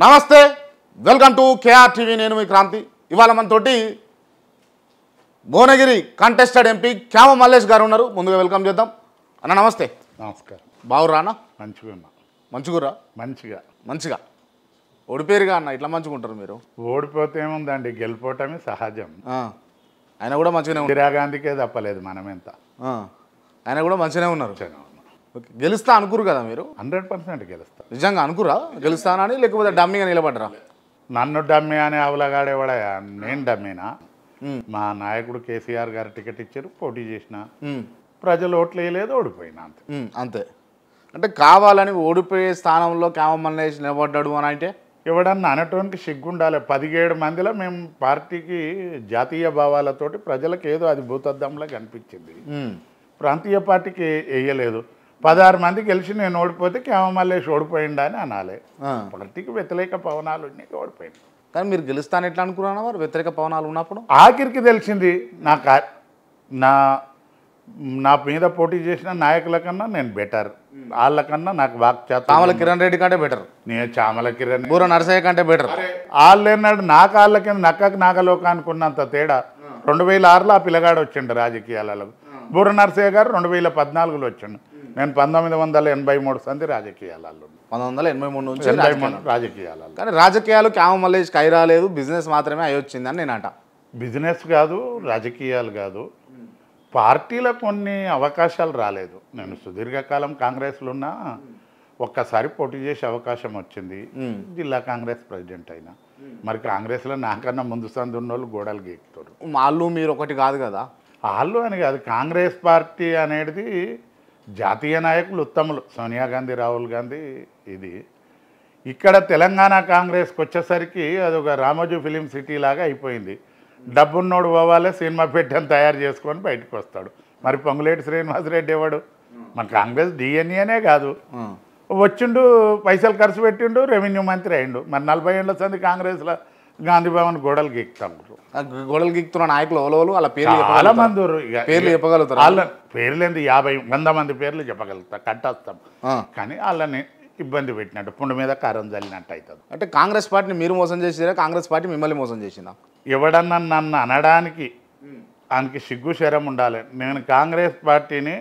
నమస్తే, welcome to KR TV. నేను మీ క్రాంతి. ఇవాళ మనతోటి భువనగిరి కంటెస్టెడ్ ఎంపీ క్యామ మల్లేష్ గారు ఉన్నారు. ముందుగా వెల్కమ్ చేద్దాం. అన్న నమస్తే. నమస్కారం. బాగురా అన్న? మంచిగా ఉన్నా. మంచిగురా? మంచిగా ఓడిపోయారుగా అన్న, ఇట్లా మంచిగుంటారు మీరు? ఓడిపోతే ఏముందండి, గెలిపోవటమే సహజం. ఆయన కూడా మంచిగానే ఉన్నారు. ఇందిరాగాంధీకే తప్పలేదు మనమెంత. ఆయన కూడా మంచిగానే ఉన్నారు. గెలుస్తా అనుకురు కదా మీరు? 100% గెలుస్తా. నిజంగా అనుకురా గెలుస్తానని, లేకపోతే డమ్మీగా నిలబడ్డరా? నన్ను డమ్మి అని అవలగాడేవాడయా, నేను డమ్మీనా? మా నాయకుడు కేసీఆర్ గారు టికెట్ ఇచ్చారు, పోటీ చేసిన, ప్రజలు ఓట్లు వేయలేదు, ఓడిపోయినా అంతే. అంతే. అంటే కావాలని ఓడిపోయే స్థానంలో క్యామ మల్లేష్ నిలబడ్డాడు అని అంటే ఎవడన్నా అనటానికి సిగ్గుండాలి. 17 మందిలో మేము పార్టీకి జాతీయ భావాలతోటి ప్రజలకు ఏదో అది భూతద్దంలా కనిపించింది. ప్రాంతీయ పార్టీకి వేయలేదు. 16 మంది గెలిచి నేను ఓడిపోతే క్యామ మల్లేష్ ఓడిపోయిండా అని అనాలి. పార్టీకి వ్యతిరేక పవనాలు ఉన్నాయి, ఓడిపోయింది. కానీ మీరు గెలుస్తాను ఎట్లా అనుకున్నాను మరి వ్యతిరేక పవనాలు ఉన్నప్పుడు? ఆఖరికి తెలిసింది నా మీద పోటీ చేసిన నాయకుల కన్నా నేను బెటర్. వాళ్ళకన్నా నాకు వాక్చాతుర్యం. చామల కిరణ్ రెడ్డి కంటే బెటర్. నేను చామల కిరణ్, బూర నరసయ్య కంటే బెటర్. వాళ్ళేనాడు నా కాళ్ళ కింద నక్కకు నాగలోక అనుకున్నంత తేడా. 2006లో ఆ పిల్లగాడు వచ్చిండు రాజకీయాలలో. బూర నరసయ్య గారు 2014లో వచ్చిండు. నేను 1983 సంది రాజకీయాలలో, 1983 నుంచి రాజకీయాలలో. కానీ రాజకీయాలు క్యామ మల్లేష్ కై రాలేదు, బిజినెస్ మాత్రమే అయి వచ్చిందని నేను అంట. బిజినెస్ కాదు, రాజకీయాలు కాదు, పార్టీలకు కొన్ని అవకాశాలు రాలేదు. నేను సుదీర్ఘకాలం కాంగ్రెస్లో ఉన్నా, ఒక్కసారి పోటీ చేసే అవకాశం వచ్చింది. జిల్లా కాంగ్రెస్ ప్రెసిడెంట్ అయినా. మరి కాంగ్రెస్లో నాకన్నా ముందు సందు ఉన్న వాళ్ళు గోడలు గీకుతారు. వాళ్ళు మీరు ఒకటి కాదు కదా? వాళ్ళు అని కాదు, కాంగ్రెస్ పార్టీ అనేది జాతీయ నాయకులు ఉత్తములు, సోనియా గాంధీ, రాహుల్ గాంధీ. ఇది ఇక్కడ తెలంగాణ కాంగ్రెస్కి వచ్చేసరికి అదొక రామోజీ ఫిలిం సిటీ లాగా అయిపోయింది. డబ్బున్నోడు పోవాలి, సినిమా పెట్టని తయారు చేసుకొని బయటకు వస్తాడు. మరి పొంగులేటి శ్రీనివాసరెడ్డి ఎవడు? మన కాంగ్రెస్ డిఎన్ఏనే కాదు, వచ్చిండు, పైసలు ఖర్చు పెట్టిండు, రెవెన్యూ మంత్రి అయిండు. మరి 40 ఏళ్ళ సంది కాంగ్రెస్లో గాంధీ భవన్ గోడలు గీక్తారు. గోడలు గీక్తున్న నాయకులు ఎవరు? వాళ్ళ పేర్లు చాలా మంది పేర్లు చెప్పగలుగుతారు. వాళ్ళ పేర్లు ఏంది 50-100 మంది పేర్లు చెప్పగలుగుతా, కట్టేస్తాం. కానీ వాళ్ళని ఇబ్బంది పెట్టినట్టు, పుండు మీద కారం చల్లినట్టు అవుతుంది. అంటే కాంగ్రెస్ పార్టీని మీరు మోసం చేసిరా, కాంగ్రెస్ పార్టీ మిమ్మల్ని మోసం చేసిందా? ఎవడన్నా నన్ను అనడానికి ఆయనకి సిగ్గు శరం ఉండాలి. నేను కాంగ్రెస్ పార్టీని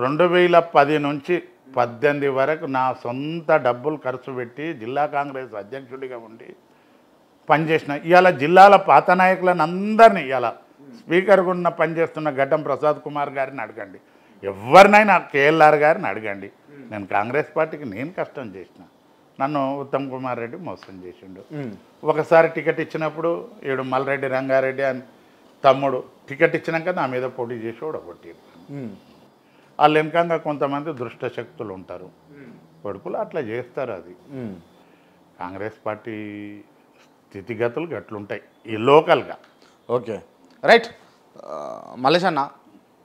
2010 నుంచి 18 వరకు నా సొంత డబ్బులు ఖర్చు పెట్టి జిల్లా కాంగ్రెస్ అధ్యక్షుడిగా ఉండి పనిచేసిన. ఇవాళ జిల్లాల పాత నాయకులను అందరినీ, ఇవాళ స్పీకర్గా ఉన్న పనిచేస్తున్న గడ్డం ప్రసాద్ కుమార్ గారిని అడగండి, ఎవరినైనా కేఎల్ఆర్ గారిని అడగండి. నేను కాంగ్రెస్ పార్టీకి నేను కష్టం చేసిన. నన్ను ఉత్తమ్ కుమార్ రెడ్డి మోసం చేసిండు. ఒకసారి టికెట్ ఇచ్చినప్పుడు ఈడు మల్రెడ్డి రంగారెడ్డి అని తమ్ముడు టికెట్ ఇచ్చినాక నా మీద పోటీ చేసి ఓడగొట్టారు. వాళ్ళు వెనకంగా కొంతమంది దుష్ట శక్తులు ఉంటారు, కొడుకులు అట్లా చేస్తారు. అది కాంగ్రెస్ పార్టీ స్థితిగతులు గట్లుంటాయి ఈ లోకల్గా. Okay, right. మల్లేష్ అన్న,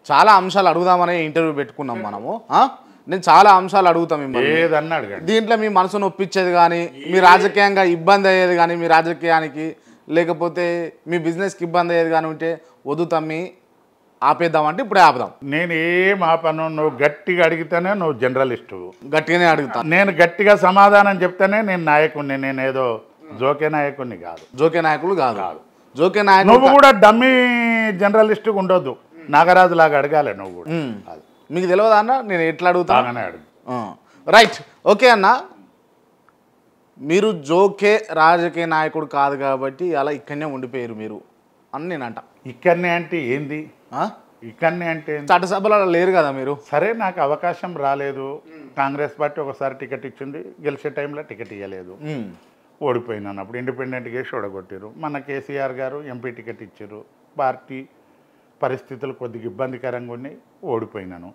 చాలా అంశాలు అడుగుదామని ఇంటర్వ్యూ పెట్టుకున్నాం మనము. నేను చాలా అంశాలు అడుగుతాం మిమ్మల్ని, ఏదన్నా అడగండి. దీంట్లో మీ మనసును ఒప్పించేది కానీ, మీ రాజకీయంగా ఇబ్బంది అయ్యేది కానీ, మీ రాజకీయానికి లేకపోతే మీ బిజినెస్కి ఇబ్బంది అయ్యేది కానీ ఉంటే వద్దు తమ్మి ఆపేద్దామంటే ఇప్పుడే ఆపుదాం. నేను ఏం ఆపను. నువ్వు గట్టిగా అడిగితేనే నువ్వు జర్నలిస్టు. గట్టిగానే అడుగుతాను. నేను గట్టిగా సమాధానం చెప్తేనే నేను నాయకుడిని. నేనేదో జోకే నాయకుడిని కాదు. జోకే నాయకులు కాదు. జోకే నాయకులు. నువ్వు కూడా డమ్మీ జర్నలిస్టుగా ఉండొద్దు, నాగరాజు లాగా అడగాలి నువ్వు కూడా. మీకు తెలియదా అన్న నేను ఎట్లా అడుగుతానే అడుగు. రైట్. ఓకే అన్న, మీరు జోకే రాజకీయ నాయకుడు కాదు కాబట్టి అలా ఇక్కడనే ఉండిపోయారు మీరు అని నేను అంట. ఇక్కడనే అంటే ఏంది? ఇక్కడనే అంటే చట్టసభలో లేరు కదా మీరు. సరే, నాకు అవకాశం రాలేదు. కాంగ్రెస్ పార్టీ ఒకసారి టికెట్ ఇచ్చింది, గెలిచే టైంలో టికెట్ ఇవ్వలేదు, ఓడిపోయినాను. అప్పుడు ఇండిపెండెంట్గా ఓడగొట్టారు. మన కేసీఆర్ గారు ఎంపీ టికెట్ ఇచ్చారు. పార్టీ పరిస్థితులు కొద్దిగా ఇబ్బందికరంగా ఉన్నాయి, ఓడిపోయినాను.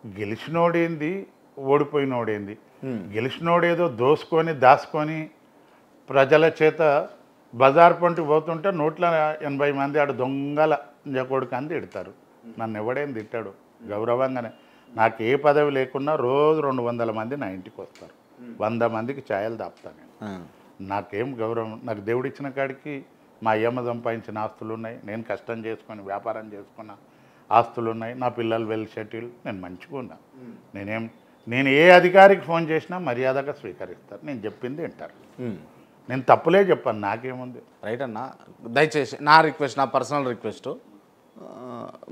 గెలిచినోడేంది, ఓడిపోయినోడేంది? గెలిచినోడేదో దోసుకొని దాచుకొని ప్రజల చేత బజార్ పంటి పోతుంటే 180 మంది ఆడు దొంగల కొడుకు అని తిడతారు. నన్ను ఎవడేం తిట్టాడు, గౌరవంగానే. నాకు ఏ పదవి లేకున్నా రోజు 200 మంది నా ఇంటికి వస్తారు, 100 మందికి ఛాయలు దాపుతాను నేను. నాకేం గౌరవం? నాకు దేవుడిచ్చిన కాడికి మా అయ్యమ్మ సంపాదించిన ఆస్తులు ఉన్నాయి, నేను కష్టం చేసుకొని వ్యాపారం చేసుకున్న ఆస్తులు ఉన్నాయి, నా పిల్లలు వెల్ సెటిల్, నేను మంచిగా ఉన్నా. నేనేం నేను ఏ అధికారికి ఫోన్ చేసినా మర్యాదగా స్వీకరిస్తారు, నేను చెప్పింది వింటారు. నేను తప్పులే చెప్పాను, నాకేముంది. రైట్ అన్న, దయచేసి నా రిక్వెస్ట్, నా పర్సనల్ రిక్వెస్ట్,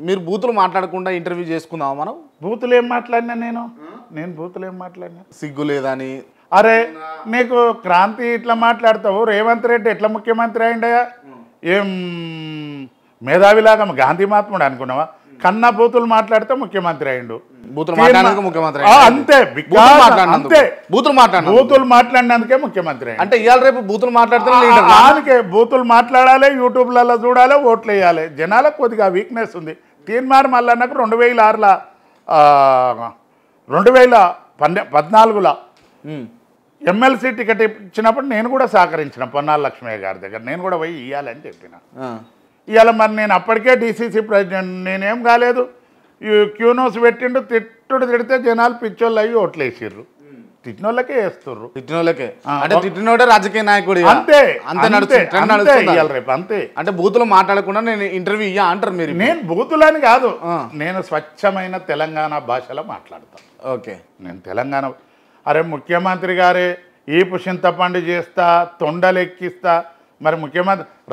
మీరు బూతులు మాట్లాడకుండా ఇంటర్వ్యూ చేసుకుందామా మనం? బూతులు ఏం మాట్లాడినా నేను బూతులు ఏం మాట్లాడినా? సిగ్గు లేదని. అరే నీకు క్రాంతి ఇట్లా మాట్లాడతావు, రేవంత్ రెడ్డి ఎట్లా ముఖ్యమంత్రి అయిండయా? ఏం మేధావిలాగా గాంధీ మహాత్ముడు అనుకున్నావా? కన్నా బూతులు మాట్లాడితే ముఖ్యమంత్రి అయిండు. బూతులు మాట్లాడినందుకు ముఖ్యమంత్రి అంతే, అంతే, బూతులు మాట్లాడినందుకే ముఖ్యమంత్రి అంటే ఇవాళ రేపు బూతులు మాట్లాడితే దానికే బూతులు మాట్లాడాలి, యూట్యూబ్లలో చూడాలి, ఓట్లు వేయాలి. జనాలకు కొద్దిగా వీక్నెస్ ఉంది. తీన్మార్ మల్లన్నకు 2006లో 2014లో ఎమ్మెల్సీ టికెట్ ఇచ్చినప్పుడు నేను కూడా సహకరించిన పొన్నాల లక్ష్మయ్య గారి దగ్గర, నేను కూడా పోయి ఇవ్వాలని చెప్పిన. ఇవాళ మరి నేను అప్పటికే డీసీసీ ప్రెసిడెంట్, నేనేం కాలేదు. క్యూనోస్ పెట్టిండు, తిడితే జనాలు పిచ్చోళ్ళు అయ్యి ఓట్లు వేసిర్రు. తిట్టినోళ్ళకే వేస్తుర్రు, తిట్టినోళ్ళకే. అంటే తిట్టినోడే రాజకీయ నాయకుడు, అంతే అంతే రేపు అంతే. అంటే బూతులు మాట్లాడకుండా నేను ఇంటర్వ్యూ ఇయ్యా అంటారు మీరు? నేను బూతులని కాదు, నేను స్వచ్ఛమైన తెలంగాణ భాషలో మాట్లాడతాను. ఓకే, నేను తెలంగాణ. అరే ముఖ్యమంత్రి గారే ఈపు చింతపండు చేస్తా, తొండలెక్కిస్తా, మరి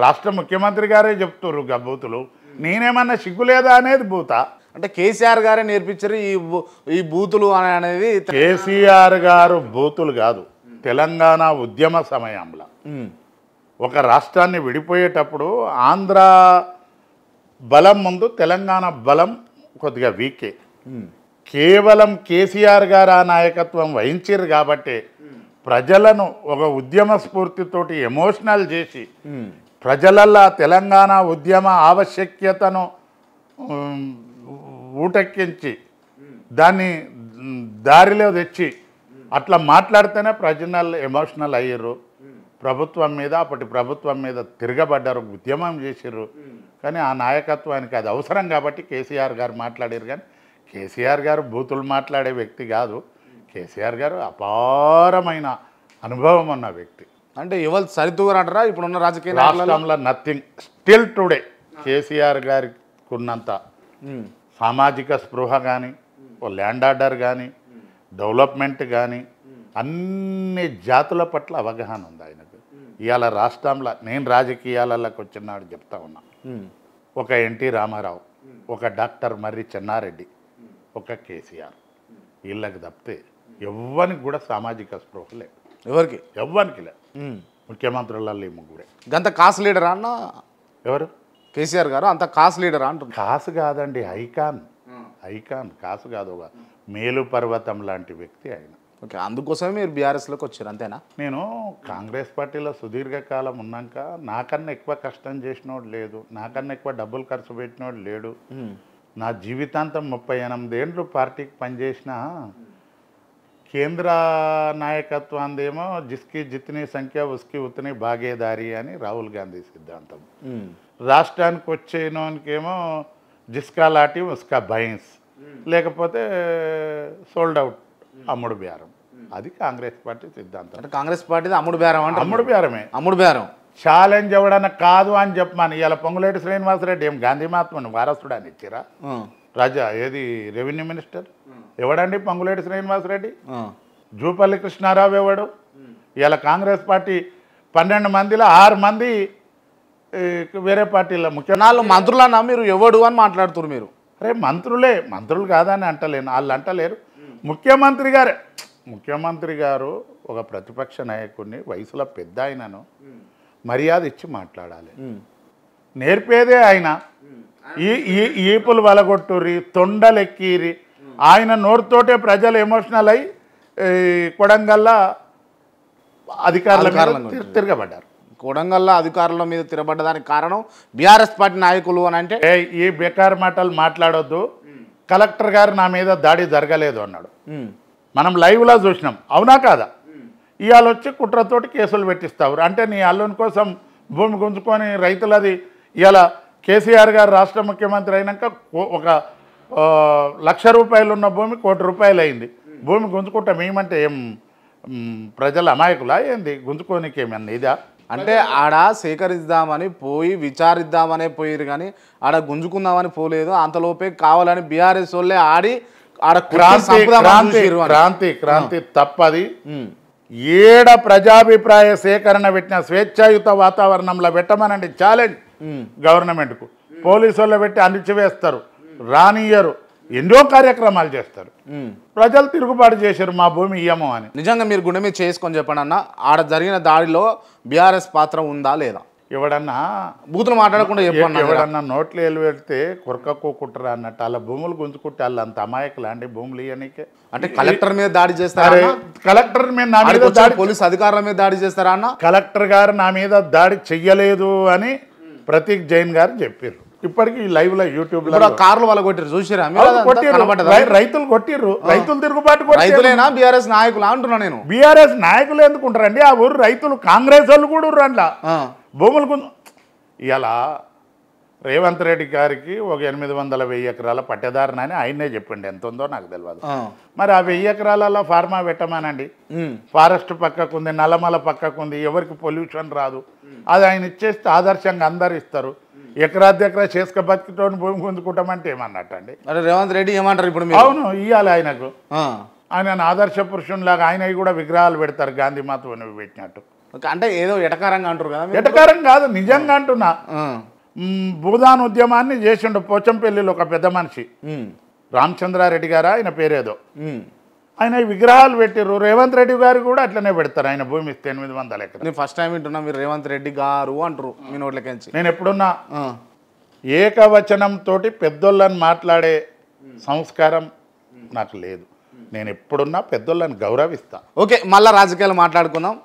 రాష్ట్ర ముఖ్యమంత్రి గారే చెప్తుర్రు బూతులు. నేనేమన్నా సిగ్గులేదా అనేది బూత? అంటే కేసీఆర్ గారే నేర్పించారు ఈ బూతులు అనేది? కేసీఆర్ గారు బూతులు కాదు, తెలంగాణ ఉద్యమ సమయంలో ఒక రాష్ట్రాన్ని విడిపోయేటప్పుడు ఆంధ్ర బలం ముందు తెలంగాణ బలం కొద్దిగా వీకే. కేవలం కేసీఆర్ గారు ఆ నాయకత్వం వహించారు కాబట్టి ప్రజలను ఒక ఉద్యమ స్ఫూర్తితోటి ఎమోషనల్ చేసి ప్రజలల్లో తెలంగాణ ఉద్యమ ఆవశ్యకతను ఊటెక్కించి దాన్ని దారిలో తెచ్చి అట్లా మాట్లాడితేనే ప్రజలు ఎమోషనల్ అయ్యారు. అప్పటి ప్రభుత్వం మీద తిరగబడ్డారు, ఉద్యమం చేసారు. కానీ ఆ నాయకత్వానికి అది అవసరం కాబట్టి కేసీఆర్ గారు మాట్లాడారు. కానీ కేసీఆర్ గారు బూతులు మాట్లాడే వ్యక్తి కాదు. కేసీఆర్ గారు అపారమైన అనుభవం ఉన్న వ్యక్తి. అంటే ఎవరు సరితూగారు అంటారా ఇప్పుడున్న రాజకీయ రాష్ట్రంలో? నథింగ్. స్టిల్ టుడే కేసీఆర్ గారికి ఉన్నంత సామాజిక స్పృహ కానీ, ఓ ల్యాండ్ ఆర్డర్ కానీ, డెవలప్మెంట్ కానీ, అన్ని జాతుల పట్ల అవగాహన ఉంది ఆయనకు. ఇవాళ రాష్ట్రంలో నేను రాజకీయాలలోకి వచ్చినాడు చెప్తా ఉన్నా. ఒక ఎన్టీ రామారావు, ఒక డాక్టర్ మర్రి చెన్నారెడ్డి, ఒక కేసీఆర్, వీళ్ళకి తప్పితే ఎవ్వరికి కూడా సామాజిక స్పృహ లేదు. ఎవ్వరికి లేదు. ముఖ్యమంత్రులలో ముగ్గురే. గంత కాస్ లీడరా అన్న? ఎవరు? కేసీఆర్ గారు అంత కాస్ లీడరా అంటారు? కాసు కాదండి, ఐకాన్. కాసు కాదు, ఒక మేలు పర్వతం లాంటి వ్యక్తి ఆయన. ఓకే, అందుకోసమే మీరు బీఆర్ఎస్లోకి వచ్చారు అంతేనా? నేను కాంగ్రెస్ పార్టీలో సుదీర్ఘకాలం ఉన్నాక నాకన్నా ఎక్కువ కష్టం చేసినోడు లేడు, నాకన్నా ఎక్కువ డబ్బులు ఖర్చు పెట్టినోడు లేడు. నా జీవితాంతం 38 ఏళ్ళు పార్టీకి పనిచేసిన కేంద్ర నాయకత్వాందేమో జిస్కి జిత్ని సంఖ్య ఉస్కి ఉత్ని భాగేదారి అని రాహుల్ గాంధీ సిద్ధాంతం. రాష్ట్రానికి వచ్చేనోనికేమో జిస్కా లాటి ఉస్కా భైన్స్, లేకపోతే సోల్డ్ అవుట్, అమ్ముడు బేరం. అది కాంగ్రెస్ పార్టీ సిద్ధాంతం. అంటే కాంగ్రెస్ పార్టీ అమ్ముడు బేరం అంటే అమ్ముడు బేరమే. అమ్ముడు బేరం ఛాలెంజ్ ఎవడన్నా కాదు అని చెప్పమని. ఇలా పొంగులేటి శ్రీనివాసరెడ్డి ఏం గాంధీ మహాత్ముని వారసుడు అని ఇచ్చిరా? రాజా ఏది రెవెన్యూ మినిస్టర్ ఎవడండి? పొంగులేటి శ్రీనివాసరెడ్డి. జూపల్లి కృష్ణారావు ఎవడు? ఇలా కాంగ్రెస్ పార్టీ 12 మందిలో 6 మంది వేరే పార్టీలో ముఖ్యనాళ్ళు మంత్రులన్నా మీరు ఎవడు అని మాట్లాడుతున్నారు మీరు? అరే మంత్రులు కాదని అంటలేను, వాళ్ళు అంటలేరు. ముఖ్యమంత్రి గారు ఒక ప్రతిపక్ష నాయకుడిని, వయసులో పెద్ద ఆయనను మర్యాద ఇచ్చి మాట్లాడాలి. నేర్పేదే ఆయన. ఈపులు వలగొట్టుర్రి, తొండలెక్కిరి, ఆయన నోరుతోటే ప్రజలు ఎమోషనల్ అయ్యి కొడంగల్లా అధికారుల మీద తిరగబడ్డారు. కొడంగల్లో అధికారుల మీద తిరగబడ్డదానికి కారణం బీఆర్ఎస్ పార్టీ నాయకులు అని అంటే? ఈ బేకార్ మాటలు మాట్లాడొద్దు, కలెక్టర్ గారు నా మీద దాడి జరగలేదు అన్నాడు. మనం లైవ్లో చూసినాం, అవునా కాదా? ఇవాళ వచ్చి కుట్రతోటి కేసులు పెట్టిస్తావు. అంటే నీ అల్లుని కోసం భూమి గుంజుకొని రైతులది. ఇవాళ కేసీఆర్ గారు రాష్ట్ర ముఖ్యమంత్రి అయినాక ఒక 1,00,000 రూపాయలు ఉన్న భూమి 1 కోటి రూపాయలు అయింది. భూమి గుంజుకుంటాం ఏమంటే ఏం ప్రజల అమాయకులా ఏంది? గుంజుకోనికి ఏమన్నా ఇదా? అంటే ఆడ సేకరిద్దామని పోయి విచారిద్దామనే పోయిరు, కానీ ఆడ గుంజుకుందామని పోలేదు. అంతలోపే కావాలని బీఆర్ఎస్ వాళ్ళే ఆడి ఆడ క్రాంతి తప్పది. ఏడ ప్రజాభిప్రాయ సేకరణ పెట్టిన స్వేచ్ఛాయుత వాతావరణంలో పెట్టమనండి ఛాలెంజ్ గవర్నమెంట్కు. పోలీసు వాళ్ళు పెట్టి అణిచివేస్తారు, రానియరు, ఎన్నో కార్యక్రమాలు చేస్తారు. ప్రజలు తిరుగుబాటు చేశారు మా భూమి ఇయ్యము అని. నిజంగా మీరు గుండె మీద చేసుకొని చెప్పండి అన్న, ఆడ జరిగిన దాడిలో బీఆర్ఎస్ పాత్ర ఉందా లేదా? ఎవడన్నా బూతులు మాట్లాడకుండా చెప్పండి. ఎవడన్నా నోట్లు ఎల్లు పెడితే కురకక్కుకుంటారా అన్నట్టు వాళ్ళ భూములు గుంజుకుంటే వాళ్ళు అంత అమాయకులు అండి భూములు ఇవ్వనీకే. అంటే కలెక్టర్ మీద దాడి చేస్తారా? కలెక్టర్ మీద నా మీద దాడి, పోలీస్ అధికారుల మీద దాడి చేస్తారా అన్న? కలెక్టర్ గారు నా మీద దాడి చెయ్యలేదు అని ప్రతీక్ జైన్ గారు చెప్పారు. ఇప్పటికీ లైవ్ లో యూట్యూబ్ లో కార్లు వాళ్ళు కొట్టారు చూసారా? రైతులు కొట్టిర్రు, రైతులు తిరుగుబాటు. రైతులేనా బీఆర్ఎస్ నాయకులు అంటున్నా నేను? బీఆర్ఎస్ నాయకులు ఎందుకుంటారండి? ఆ ఊరు రైతులు, కాంగ్రెస్ వాళ్ళు కూడా ఉర్రు అందులో భూములకు. ఇలా రేవంత్ రెడ్డి గారికి ఒక 800-1000 ఎకరాల పట్టేదారునని ఆయనే చెప్పిండి. ఎంత ఉందో నాకు తెలియదు. మరి ఆ 1000 ఎకరాలలో ఫార్మా పెట్టమానండి. ఫారెస్ట్ పక్కకుంది, నల్లమల పక్కకుంది, ఎవరికి పొల్యూషన్ రాదు. అది ఆయన ఇచ్చేస్తే ఆదర్శంగా అందరు ఇస్తారు. ఎకరా చేసుక బతికితోని భూమి గుంజుకుంటామంటే ఏమన్నట్టండి? అరే రేవంత్ రెడ్డి ఏమంటారు ఇప్పుడు? అవును, ఇవ్వాలి ఆయనకు. ఆయన ఆదర్శ పురుషునిలాగా ఆయన కూడా విగ్రహాలు పెడతారు గాంధీ మాత పెట్టినట్టు. అంటే ఏదో ఎటకారంగా అంటారు కదా? ఎటకారం కాదు, నిజంగా అంటున్నా. భూదాన్ ఉద్యమాన్ని చేసిండు పోచంపల్లిలో ఒక పెద్ద మనిషి, రామచంద్రారెడ్డి గారా ఆయన పేరేదో. ఆయన విగ్రహాలు పెట్టిర్రు. రేవంత్ రెడ్డి గారు కూడా అట్లనే పెడతారు. ఆయన భూమి ఇస్తే 800 ఎకరాలు. నేను ఫస్ట్ టైం వింటున్నా మీరు రేవంత్ రెడ్డి గారు అంటారు మీ నోట్లకించి. నేను ఎప్పుడున్నా ఏకవచనంతో పెద్దోళ్ళని మాట్లాడే సంస్కారం నాకు లేదు. నేను ఎప్పుడున్నా పెద్దోళ్ళని గౌరవిస్తా. ఓకే, మళ్ళీ రాజకీయాలు మాట్లాడుకుందాం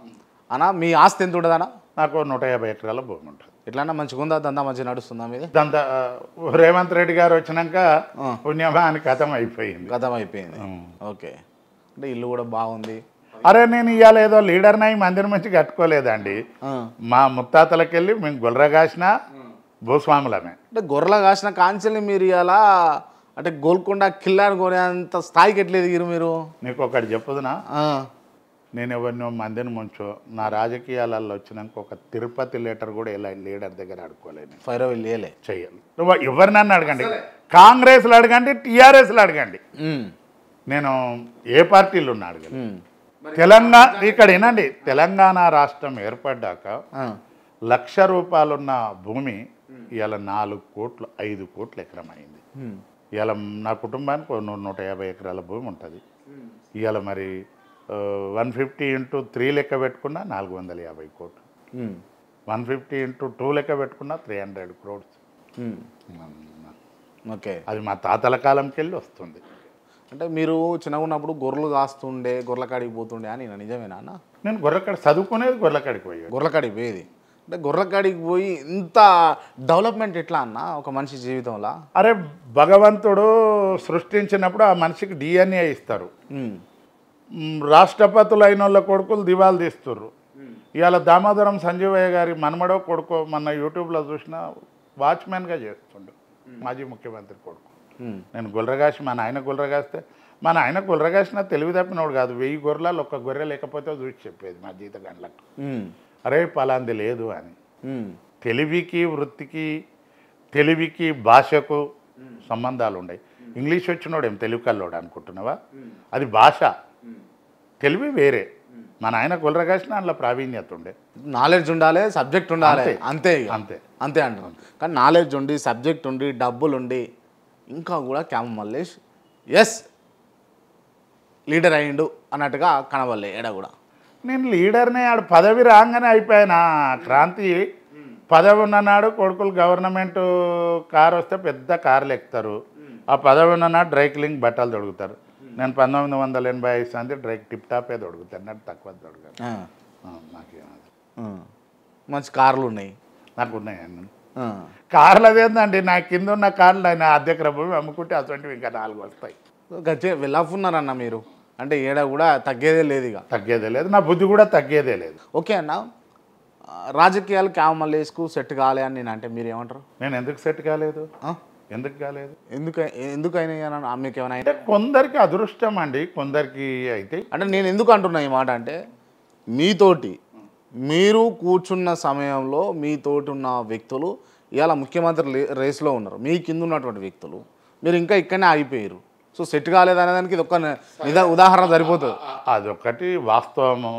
అన్న. మీ ఆస్తి ఎంత ఉంటుంది అన్న? నాకు 150 ఎకరాల భూమి ఉంటుంది. ఎట్లా మంచిగా ఉందా? దందా మంచిగా నడుస్తుందా మీది? దందా రేవంత్ రెడ్డి గారు వచ్చినాక పుణ్యమా అని కథం అయిపోయింది. ఓకే, అంటే ఇల్లు కూడా బాగుంది. అరే నేను ఇవాళ ఏదో లీడర్ని అయి మందిరం మంచి కట్టుకోలేదండి. మా ముత్తాతలకెళ్ళి మేము గొర్రె కాసిన భూస్వాములమే. అంటే గొర్రెల కాసిన కాంచెల్ని మీరు ఇలా అంటే గోల్కొండ కిల్లాని కొనేంత స్థాయికి ఎట్లా ఎదిగిరు మీరు? నీకు ఒకటి చెప్పుదునా, నేను ఎవరినో మందిని ముంచో నా రాజకీయాలలో వచ్చినాక ఒక తిరుపతి లెటర్ కూడా ఇలా లీడర్ దగ్గర అడుకోలేను. చెయ్యాలి. నువ్వు ఎవరినన్నా అడగండి, కాంగ్రెస్లో అడగండి, టీఆర్ఎస్లో అడగండి, నేను ఏ పార్టీలో ఉన్నా అడగండి. తెలంగాణ ఇక్కడ ఏనండి, తెలంగాణ రాష్ట్రం ఏర్పడ్డాక 1,00,000 రూపాయలున్న భూమి ఇవాళ 4 కోట్లు 5 కోట్ల ఎకరం అయింది. ఇవాళ నా కుటుంబానికి 150 ఎకరాల భూమి ఉంటుంది. ఇవాళ మరి 150 × 3 లెక్క పెట్టుకున్నా 450 కోట్లు, 150 × 2 లెక్క పెట్టుకున్నా 300 crores. ఓకే, అది మా తాతల కాలంకి వెళ్ళి వస్తుంది. అంటే మీరు చిన్నగా ఉన్నప్పుడు గొర్రెలు కాస్తుండే, గొర్రెల కాడికి పోతుండే అని నిజమేనా అన్న? నేను గొర్రెకాడ చదువుకునేది, గొర్రెకాడికి పోయేది. గొర్రెకాడికి పోయేది అంటే గొర్రెకాడికి పోయి ఇంత డెవలప్మెంట్ ఎట్లా అన్న ఒక మనిషి జీవితంలో? అరే భగవంతుడు సృష్టించినప్పుడు ఆ మనిషికి DNA ఇస్తారు. రాష్ట్రపతులు అయిన వాళ్ళ కొడుకులు దివాలు తీస్తుర్రు. ఇవాళ దామోదరం సంజీవయ్య గారి మనమడో కొడుకు మన యూట్యూబ్లో చూసిన వాచ్మెన్గా చేస్తుండు, మాజీ ముఖ్యమంత్రి కొడుకు. నేను గొర్రెగాసి మా నాయన గొర్రెగాస్తే మా నాయన గొర్రెగాసిన తెలివి తప్పినోడు కాదు. 1000 గొర్రెలు 1 గొర్రె లేకపోతే చూసి చెప్పేది మా జీతగండ్లకు, అరే పలాంది లేదు అని. తెలివికి వృత్తికి, తెలివికి భాషకు సంబంధాలు ఉన్నాయి. ఇంగ్లీష్ వచ్చినోడు ఏం తెలివి కల్లోడు అనుకుంటున్నావా? అది భాష, తెలివి వేరే. మా నాయన గొర్రెగాసిన అందులో ప్రావీణ్యత ఉండే. నాలెడ్జ్ ఉండాలి, సబ్జెక్ట్ ఉండాలి, అంతే అంతే అంతే అంటున్నాను. కానీ నాలెడ్జ్ ఉండి, సబ్జెక్ట్ ఉండి, డబ్బులు ఉండి ఇంకా కూడా క్యామ మల్లేష్ లీడర్ అయ్యిండు అన్నట్టుగా కనబడలే ఏడా కూడా. నేను లీడర్నే, ఆడు పదవి రాగానే అయిపోయినా. క్రాంతి పదవి ఉన్ననాడు కొడుకులు గవర్నమెంట్ కారు వస్తే పెద్ద కార్లు ఎక్కుతారు. ఆ పదవి ఉన్ననాడు డ్రై క్లీనింగ్ బట్టలు తొడుగుతారు. నేను 1985 సంది డ్రై టిప్ టాపే తొడుగుతాను, నాకు తక్కువ తొడగాను. మంచి కార్లు ఉన్నాయి నాకు, ఉన్నాయండి కార్లు. అదేందండి నా కింద ఉన్న కార్లు ఆయన అద్దెకర భూమి అమ్ముకుంటే అటువంటివి ఇంకా 4 వస్తాయి. గచ్చే వెళ్ళాకున్నారన్న మీరు, అంటే ఏడా కూడా తగ్గేదే లేదు, ఇక తగ్గేదే లేదు, నా బుద్ధి కూడా తగ్గేదే లేదు. ఓకే అన్న, రాజకీయాలు క్యామ మల్లేష్కు సెట్ కాలే అని నేను అంటే మీరు ఏమంటారు? నేను ఎందుకు సెట్ కాలేదు, ఎందుకు కాలేదు, ఎందుకైనా మీకు ఏమైనా అంటే కొందరికి అదృష్టం అండి, కొందరికి అయితే. అంటే నేను ఎందుకు అంటున్నా ఈ మాట అంటే, మీతోటి మీరు కూర్చున్న సమయంలో మీతోటి ఉన్న వ్యక్తులు ఇవాళ ముఖ్యమంత్రి రేస్లో ఉన్నారు. మీ కింద ఉన్నటువంటి వ్యక్తులు మీరు ఇంకా ఇక్కడనే ఆగిపోయారు. సో సెట్ కాలేదనే దానికి ఇది ఒక ఉదాహరణ సరిపోతుంది. అదొకటి వాస్తవము.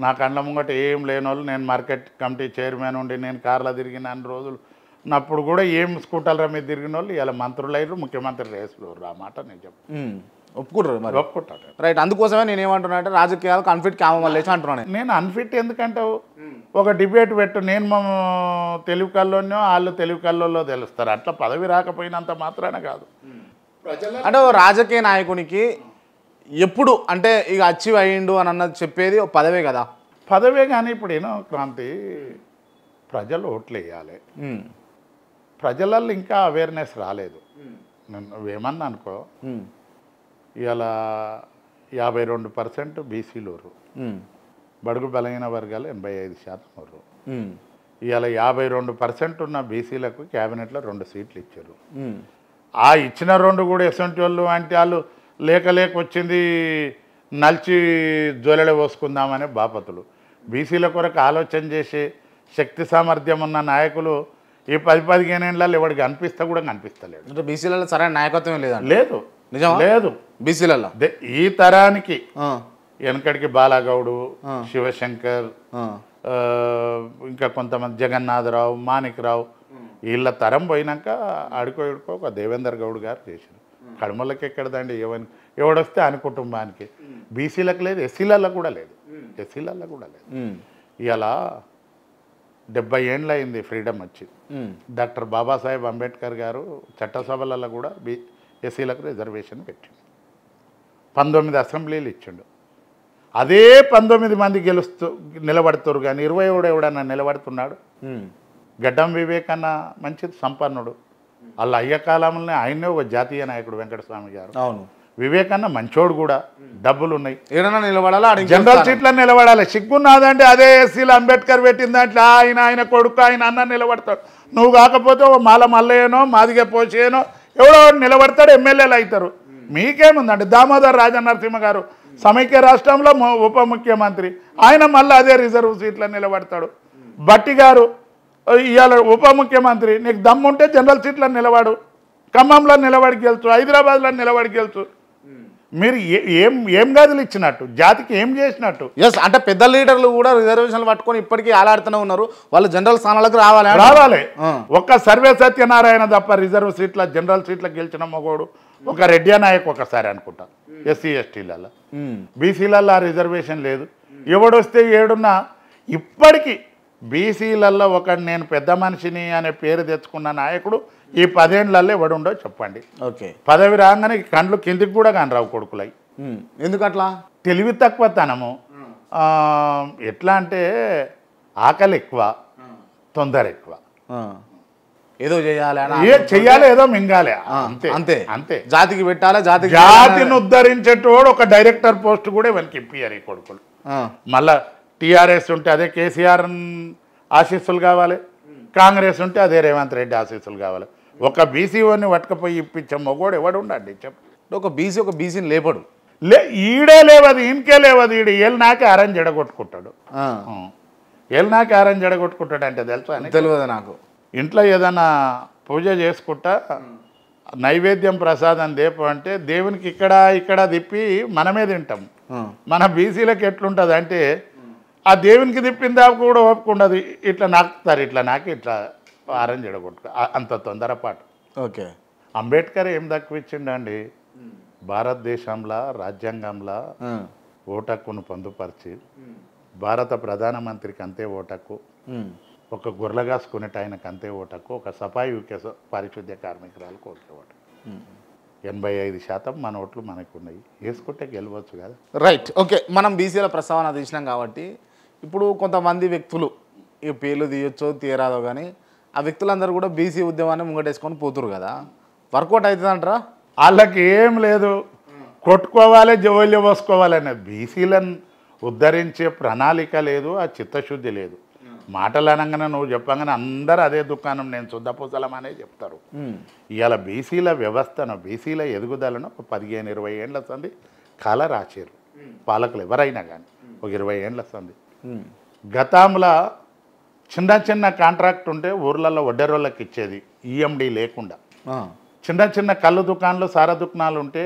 నా కళ్ళ ముంగట ఏం లేని వాళ్ళు, నేను మార్కెట్ కమిటీ చైర్మన్ ఉండి నేను కార్లో తిరిగిన అన్ని రోజులు ఉన్నప్పుడు కూడా ఏం స్కూటర్ల మీద తిరిగిన వాళ్ళు ఇలా మంత్రులు అయ్యారు, ముఖ్యమంత్రి రేసులు. ఆ మాట నేను చెప్పు ఒప్పుకుంటారు మరి. ఒప్పుకుంటాను. రైట్. అందుకోసమే నేను ఏమంటున్నా అంటే రాజకీయాలు అన్ఫిట్ క్యామలేసి అంటున్నాను. నేను అన్ఫిట్ ఎందుకంటావు? ఒక డిబేట్ పెట్టు, నేను మా తెలుగు కల్లోనో వాళ్ళు తెలుగు కల్లో తెలుస్తారు. అట్లా పదవి రాకపోయినంత మాత్రాన కాదు. అంటే ఓ రాజకీయ నాయకునికి ఎప్పుడు అంటే ఇక అచీవ్ అయ్యిండు అని అన్నది చెప్పేది ఒక పదవే కదా. పదవే. కానీ ఇప్పుడు ఏమో క్రాంతి, ప్రజలు ఓట్లు వేయాలి. ప్రజలలో ఇంకా అవేర్నెస్ రాలేదు. నువ్వేమన్నా అనుకో, ఇలా 52% బీసీలు, బడుగు బలహీన వర్గాలు 85%. ఇవాళ 52% ఉన్న బీసీలకు క్యాబినెట్లో 2 సీట్లు ఇచ్చారు. ఆ ఇచ్చిన 2 కూడా ఎసంటి వాళ్ళు అంటే వాళ్ళు లేక వచ్చింది నలిచి జోలెడ పోసుకుందామనే బాపతులు. బీసీల కొరకు ఆలోచన చేసే శక్తి సామర్థ్యం ఉన్న నాయకులు ఈ 10-15 ఏళ్ళలో ఎవరికి అనిపిస్తా కూడా కనిపిస్తలేడు. అంటే బీసీలలో సరైన నాయకత్వం లేదు. నిజం లేదు బీసీలలో. ఈ తరానికి వెనకడికి బాలాగౌడు, శివశంకర్, ఇంకా కొంతమంది జగన్నాథరావు, మాణిక్రావు, వీళ్ళ తరం పోయినాక ఆడుకో ఒక దేవేందర్ గౌడ్ గారు చేశారు. కడమలకి ఎక్కడదండి, ఎవడొస్తే ఆయన కుటుంబానికి. బీసీలకు లేదు, ఎస్సీలలో కూడా లేదు. ఇలా 70 ఏళ్ళు అయింది ఫ్రీడమ్ వచ్చి. డాక్టర్ బాబాసాహెబ్ అంబేద్కర్ గారు చట్టసభలలో కూడా ఎస్సీలకు రిజర్వేషన్ పెట్టిండు. 19 అసెంబ్లీలు ఇచ్చిండు. అదే 19 మంది నిలబడుతురు కానీ 21 ఎవడన్నా నిలబడుతున్నాడు? గడ్డం వివేక్ అన్న మంచి సంపన్నుడు, వాళ్ళ అయ్య కాలంలోనే ఆయనే ఒక జాతీయ నాయకుడు వెంకటస్వామి గారు. అవును. వివేక్ అన్న మంచోడు కూడా, డబ్బులు ఉన్నాయి, ఏదైనా నిలబడాలా, జనరల్ సీట్లో నిలబడాలి. సిగ్గున్నదంటే అదే ఎస్సీలు అంబేద్కర్ పెట్టిన దాంట్లో ఆయన కొడుకు ఆయన అన్న నిలబడతాడు. నువ్వు కాకపోతే ఓ మాల మల్లయ్యనో మాదిగ పోసేనో ఎవడో నిలబడతాడు, ఎమ్మెల్యేలు అవుతారు. మీకేముందండి? దామోదర్ రాజనరసింహ గారు సమైక్య రాష్ట్రంలో ఉప ముఖ్యమంత్రి, ఆయన మళ్ళీ అదే రిజర్వ్ సీట్లో నిలబడతాడు. భట్టి గారు ఇవాళ ఉప ముఖ్యమంత్రి, నీకు దమ్ముంటే జనరల్ సీట్లో నిలబడు, ఖమ్మంలో నిలబడి గెలుచు, హైదరాబాద్లో నిలబడి గెలుచు. మీరు ఏం గదులు ఇచ్చినట్టు, జాతికి ఏం చేసినట్టు? ఎస్, అంటే పెద్ద లీడర్లు కూడా రిజర్వేషన్లు పట్టుకొని ఇప్పటికీ ఆలాడుతూనే ఉన్నారు. వాళ్ళు జనరల్ స్థానాలకు రావాలి. ఒక్క సర్వే సత్యనారాయణ తప్ప రిజర్వ్ సీట్ల జనరల్ సీట్లకు గెలిచిన మగోడు ఒక రెడ్డి నాయక్ ఒకసారి అనుకుంటా. ఎస్సీ ఎస్టీలలో, బీసీలలో ఆ రిజర్వేషన్ లేదు. ఎవడొస్తే ఏడున్నా ఇప్పటికీ బీసీలలో ఒకటి నేను పెద్ద మనిషిని అనే పేరు తెచ్చుకున్న నాయకుడు ఈ 10 ఏళ్లలో ఎవడుండో చెప్పండి. ఓకే. పదవి రాగానే కండ్లు కిందికి కూడా కాని రావు కొడుకులై. ఎందుకట్లా? తెలివి తక్కువతనము. ఎట్లా అంటే ఆకలి ఎక్కువ, తొందర ఎక్కువ. ఏదో చెయ్యాలి, ఏదో మింగాలి, అంతే. జాతికి పెట్టాలి, జాతిని ఉద్ధరించేటోడు ఒక డైరెక్టర్ పోస్ట్ కూడా వెనక్కి ఇప్పియారు ఈ కొడుకులు. మళ్ళా టీఆర్ఎస్ ఉంటే అదే కేసీఆర్ ఆశీస్సులు కావాలి, కాంగ్రెస్ ఉంటే అదే రేవంత్ రెడ్డి ఆశీస్సులు కావాలి. ఒక బీసీఓని పట్టుకపోయి ఇప్పించే మొగోడు ఎవడు ఉండండి చెప్పు. ఒక బీసీని లేపడు. ఈడే లేవదు, ఈయనకే లేవదు. ఈడు ఏళ్ళు నాకే అరేంజ్ జడగొట్టుకుంటాడు. ఏళ్ళు నాకే అరేంజ్ జడగొట్టుకుంటాడు అంటే తెలుసా? తెలియదు నాకు. ఇంట్లో ఏదైనా పూజ చేసుకుంటా నైవేద్యం ప్రసాదం దేపు అంటే దేవునికి ఇక్కడ తిప్పి మనమే తింటాం. మన బీసీలకు ఎట్లుంటుంది అంటే ఆ దేవునికి తిప్పిన దాకా కూడా ఒప్పుకుండదు. ఇట్లా నాకుతారు, ఇట్లా అరేంజ్ జడగొట్టుకో, అంత తొందరపాటు. ఓకే. అంబేద్కర్ ఏం తక్కువ ఇచ్చిండండి? భారతదేశంలో రాజ్యాంగంలో ఓటక్కును పొందుపరిచి భారత ప్రధానమంత్రికి అంతే ఓటక్కు, ఒక గుర్రగాసుకునేట ఆయనకు అంతే ఓటక్కు, ఒక సఫాయి పారిశుద్ధ్య కార్మికురాలకు ఒకే ఓటు. 85% మన ఓట్లు మనకు ఉన్నాయి. వేసుకుంటే గెలవచ్చు కదా. రైట్. ఓకే. మనం బీసీల ప్రస్తావన తీసినాం కాబట్టి ఇప్పుడు కొంతమంది వ్యక్తులు ఈ పేర్లు తీయొచ్చో తీయరాదో కానీ ఆ వ్యక్తులందరూ కూడా బీసీ ఉద్యమాన్ని ముంగటేసుకొని పోతురు కదా, వర్కౌట్ అవుతుంది అంటారా? వాళ్ళకి ఏం లేదు, కొట్టుకోవాలి, జోల్య పోసుకోవాలి అనేది. బీసీలను ఉద్ధరించే ప్రణాళిక లేదు, ఆ చిత్తశుద్ధి లేదు. మాటలు అనగానే నువ్వు చెప్పగానే అందరూ అదే దుకాణం నేను శుద్ధపూసలం అనే చెప్తారు. ఇవాళ బీసీల వ్యవస్థను, బీసీల ఎదుగుదలను ఒక 15-20 ఏళ్ళ సంది కళ రాశారు పాలకులు ఎవరైనా కానీ. ఒక 20 ఏళ్ళ సంది గతంలో చిన్న కాంట్రాక్ట్ ఉంటే ఊర్లలో వడ్డెరోళ్ళకి ఇచ్చేది, ఈఎండి లేకుండా. చిన్న చిన్న కళ్ళు దుకాణాలు సారా దుకాణాలు ఉంటే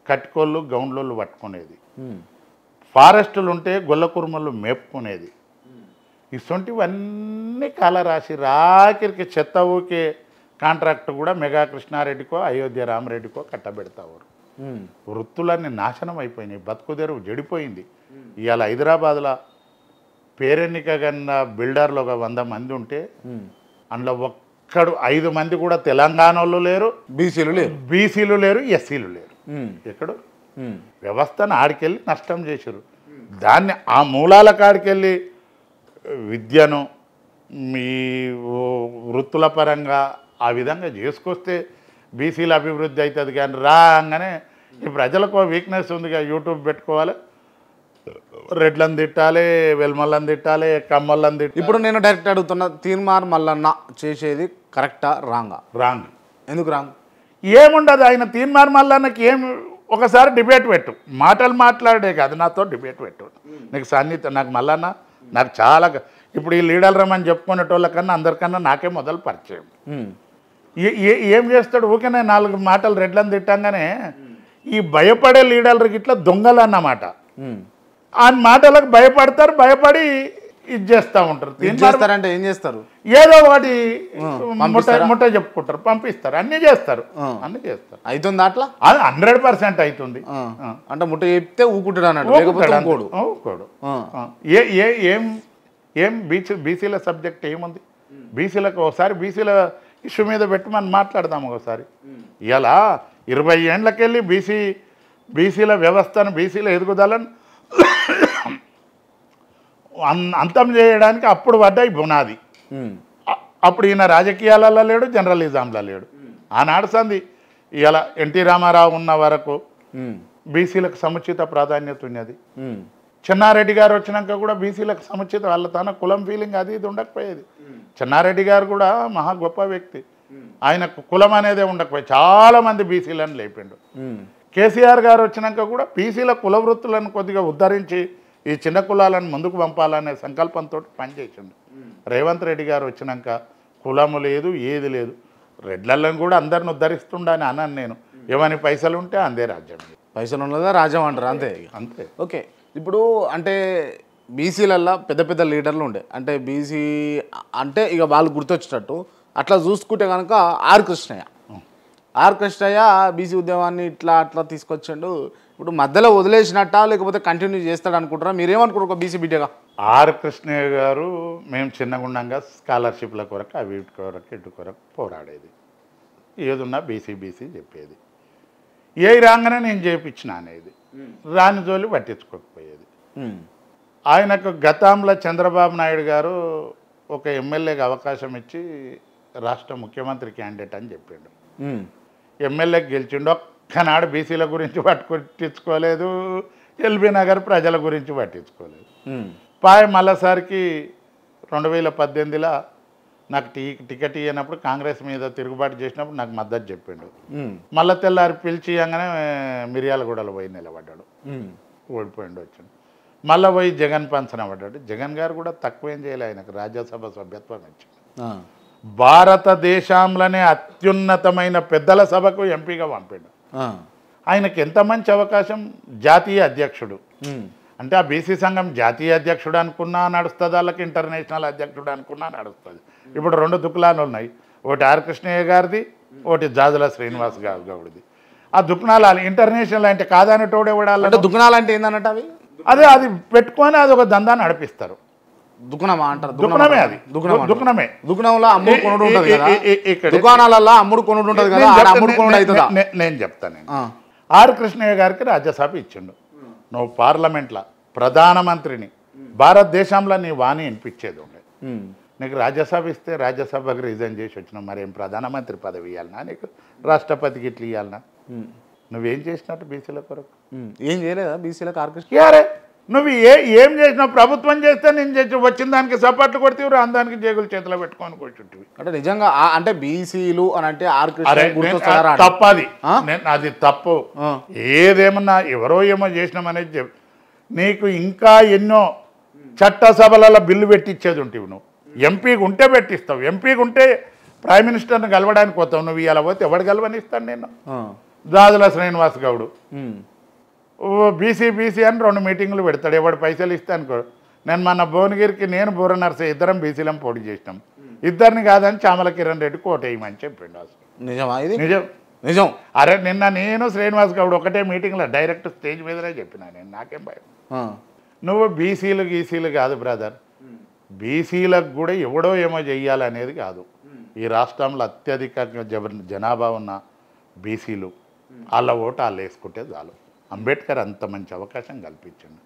కట్టుకోళ్ళు గౌండ్లోళ్ళు పట్టుకునేది, ఫారెస్టులు ఉంటే గొల్ల కుర్మలు మేపుకునేది. ఇటువంటివన్నీ కాలరాశి రాకిరికి చెత్త ఊకే కాంట్రాక్ట్ కూడా మెగా కృష్ణారెడ్డికో అయోధ్య రామరెడ్డికో కట్టబెడతావారు. వృత్తులన్నీ నాశనం అయిపోయినాయి, బతుకుదెరువు జడిపోయింది. ఇవాళ హైదరాబాద్లో పేరెన్నిక కన్నా బిల్డర్లు ఒక 100 మంది ఉంటే అందులో ఒక్కడు 5 మంది కూడా తెలంగాణ వాళ్ళు లేరు, బీసీలు లేరు, ఎస్సీలు లేరు. ఎక్కడు వ్యవస్థను ఆడికెళ్ళి నష్టం చేశారు. దాన్ని ఆ మూలాల కాడికెళ్ళి విద్యను మీ వృత్తుల పరంగా ఆ విధంగా చేసుకొస్తే బీసీల అభివృద్ధి అవుతుంది. కానీ రాగానే ఈ ప్రజలకు వీక్నెస్ ఉందిగా, యూట్యూబ్ పెట్టుకోవాలి, రెడ్లను తిట్టాలి, వెల్మల్లని తిట్టాలి, కమ్మల్లని తిట్టాలి. ఇప్పుడు నేను డైరెక్ట్ అడుగుతున్నా, తీన్మార్ మల్లన్న చేసేది కరెక్టా రాంగా? రాంగ్. ఎందుకు రాంగ్? ఏముండదు, ఆయన తీన్మార్ మల్లన్నకి ఏం ఒకసారి డిబేట్ పెట్టు, మాటలు మాట్లాడే కాదు, నాతో డిబేట్ పెట్టు. నీకు సన్నిహిత, నాకు మల్లన్న నాకు చాలా, ఇప్పుడు ఈ లీడర్ రమ్మని చెప్పుకునేటోళ్ళకన్నా అందరికన్నా నాకే మొదలు పరిచయం. ఏం చేస్తాడు, ఊరికే 4 మాటలు రెడ్లను తిట్టంగానే ఈ భయపడే లీడర్కి ఇట్లా దొంగలు అన్నమాట. ఆ మాటలకు భయపడతారు, భయపడి ఇది చేస్తూ ఉంటారు. చేస్తారంటే ఏం చేస్తారు, ఏదో ఒకటి ముట్ట చెప్పుకుంటారు, పంపిస్తారు, అన్నీ చేస్తారు. అవుతుంది అట్లా 100% అవుతుంది. అంటే ముట్ట చెప్తే ఊకుంటాడు అన్నాడు. ఏం బీసీల సబ్జెక్ట్ ఏముంది? బీసీలకు ఒకసారి బీసీల ఇష్యూ మీద పెట్టి మనం మాట్లాడదాం ఒకసారి. ఇలా 20 ఏళ్ళకెళ్ళి బీసీల వ్యవస్థను, బీసీల ఎదుగుదలను అంతం చేయడానికి అప్పుడు పడ్డాయి బునాది. అప్పుడు ఈయన రాజకీయాలలో లేడు, జర్నలిజంలో లేడు. ఆనాడు సంది ఇలా ఎన్టీ రామారావు ఉన్న వరకు బీసీలకు సముచిత ప్రాధాన్యత ఉన్నది. చెన్నారెడ్డి గారు వచ్చినాక కూడా బీసీలకు సముచిత, వాళ్ళ తన కులం ఫీలింగ్ అది ఇది ఉండకపోయేది. చెన్నారెడ్డి గారు కూడా మహా గొప్ప వ్యక్తి, ఆయనకు కులం అనేదే ఉండకపోయి చాలామంది బీసీలను లేపిండు. కేసీఆర్ గారు వచ్చినాక కూడా బీసీల కుల వృత్తులను కొద్దిగా ఉద్ధరించి ఈ చిన్న కులాలను ముందుకు పంపాలనే సంకల్పంతో పనిచేసిండు. రేవంత్ రెడ్డి గారు వచ్చినాక కులము లేదు, ఏది లేదు, రెడ్లను కూడా అందరిని ఉద్ధరిస్తుండని అన్నాను నేను. ఏమని పైసలు ఉంటే అందే రాజ్యం, పైసలు ఉన్నదా రాజ్యం అంటారు, అంతే అంతే. ఓకే, ఇప్పుడు అంటే బీసీలల్లో పెద్ద పెద్ద లీడర్లు ఉండే, అంటే బీసీ అంటే ఇక వాళ్ళు గుర్తొచ్చేటట్టు అట్లా చూసుకుంటే కనుక ఆర్ కృష్ణయ్య బీసీ ఉద్యమాన్ని ఇట్లా అట్లా తీసుకొచ్చాడు. ఇప్పుడు మధ్యలో వదిలేసినట్ట లేకపోతే కంటిన్యూ చేస్తాడు అనుకుంటారా? మీరేమనుకుంటారు ఒక బీసీ బిడ్డగా? ఆర్ కృష్ణయ్య గారు మేము చిన్నగుండంగా స్కాలర్షిప్ల కొరకు అవి కొరకు ఇటు కొరకు పోరాడేది, ఏదున్నా బీసీ చెప్పేది, ఏ రాగానే నేను చేయించిన అనేది, రాని జోలి పట్టించుకోకపోయేది. ఆయనకు గతంలో చంద్రబాబు నాయుడు గారు ఒక ఎమ్మెల్యేకి అవకాశం ఇచ్చి రాష్ట్ర ముఖ్యమంత్రి క్యాండిడేట్ అని చెప్పిండు. ఎమ్మెల్యేకి గెలిచిండు, ఒక్కనాడు బీసీల గురించి పట్టించుకోలేదు, ఎల్బీ నగర్ ప్రజల గురించి పట్టించుకోలేదు. మళ్ళీసారికి 2018లో నాకు టికెట్ ఇవ్వనప్పుడు కాంగ్రెస్ మీద తిరుగుబాటు చేసినప్పుడు నాకు మద్దతు చెప్పిండు. మళ్ళీ తెల్లారి పిలిచి అనగానే మిర్యాలగూడలో పోయి నిలబడ్డాడు, ఓడిపోయిండు, వచ్చాడు. మళ్ళీ పోయి జగన్ పంచన పడ్డాడు. జగన్ గారు కూడా తక్కువేం చేయలే, ఆయనకు రాజ్యసభ సభ్యత్వం ఇచ్చాడు. భారతదేశంలోనే అత్యున్నతమైన పెద్దల సభకు ఎంపీగా పంపాడు. ఆయనకి ఎంత మంచి అవకాశం, జాతీయ అధ్యక్షుడు. అంటే ఆ బీసీ సంఘం జాతీయ అధ్యక్షుడు అనుకున్నా నడుస్తుంది, వాళ్ళకి ఇంటర్నేషనల్ అధ్యక్షుడు అనుకున్నా నడుస్తుంది. ఇప్పుడు 2 దుకాణాలు ఉన్నాయి, ఒకటి ఆర్ కృష్ణయ్య గారిది, ఒకటి జాజుల శ్రీనివాస్ గౌడిది. ఆ దుకాణాలు ఇంటర్నేషనల్ అంటే కాదనేటోడు ఎవడాలి. దుకాణాలు అంటే ఏందన్నట్టు అవి అది పెట్టుకొని అది ఒక దందా నడిపిస్తారు. దుకాణమా అంటారు? దుకాణమే, అది దుకాణమే. దుకాణంలో అమ్ముడు కొనుడు ఉంటుంది కదా, దుకాణాలలో అమ్ముడు కొనుడు ఉంటుంది కదా, అమ్ముడు కొనుడు అవుతుందా? నేను చెప్తాను. ఆర్ కృష్ణయ్య గారికి రాజ్యసభ ఇచ్చిండు. నువ్వు పార్లమెంట్లో ప్రధానమంత్రిని, భారతదేశంలో నీ వాణి వినిపించేది ఉండే, నీకు రాజ్యసభ ఇస్తే రాజ్యసభకు రిజైన్ చేసి వచ్చినావు, మరేం ప్రధానమంత్రి పదవి ఇవ్వాలన్నా, నీకు రాష్ట్రపతికి ఇట్లా ఇవ్వాలన్నా? నువ్వేం చేసినట్టు బీసీల కొరకు? ఏం చేయలేదా బీసీలకు ఆర్ కృష్ణ? అరే నువ్వు ఏం చేసినావు? ప్రభుత్వం చేస్తే నేను చేసి వచ్చిన దానికి సపోర్ట్లు కొడితే దానికి జేగులు చేతిలో పెట్టుకొని కూర్చుంటివి. అంటే నిజంగా అంటే బీసీలు అని అంటే ఆర్ కృష్ణ తప్పది, అది తప్పు. ఏదేమన్నా ఎవరో ఏమో చేసినామనేది నీకు ఇంకా ఎన్నో చట్టసభలలో బిల్లు పెట్టించేది ఉంటుంది. నువ్వు ఎంపీకి ఉంటే పెట్టిస్తావు, ఎంపీకి ఉంటే ప్రైమ్ మినిస్టర్ని కలవడానికి పోతావు, నువ్వు ఇలా పోతే ఎవడు కలవనిస్తాను నేను? ఆ. దాదుల శ్రీనివాస్ గౌడ్ ఉమ్. బీసీ అని 2 మీటింగులు పెడతాడు, ఎవడు పైసలు ఇస్తాను. నేను మన భువనగిరికి నేను బూర నర్సే ఇద్దరం బీసీలం పోటీ చేసినాం, ఇద్దరిని కాదని చామల కిరణ్ రెడ్డి కోటేయమని చెప్పిండు అసలు. నిజమా ఇది? నిజం నిజం. అరే నిన్న నేను శ్రీనివాస్ గౌడ్ ఒకటే మీటింగ్లో డైరెక్ట్ స్టేజ్ మీదనే చెప్పినా, నేను నాకేం భయం. ఆ. నువ్వు గీసీలు కాదు బ్రదర్, బీసీలకు కూడా ఎవడో ఏమో చెయ్యాలనేది కాదు. ఈ రాష్ట్రంలో అత్యధికంగా జనాభా ఉన్న బీసీలు వాళ్ళ ఓటు వాళ్ళు వేసుకుంటే చాలు. అంబేద్కర్ అంత మంచి అవకాశం కల్పించండి.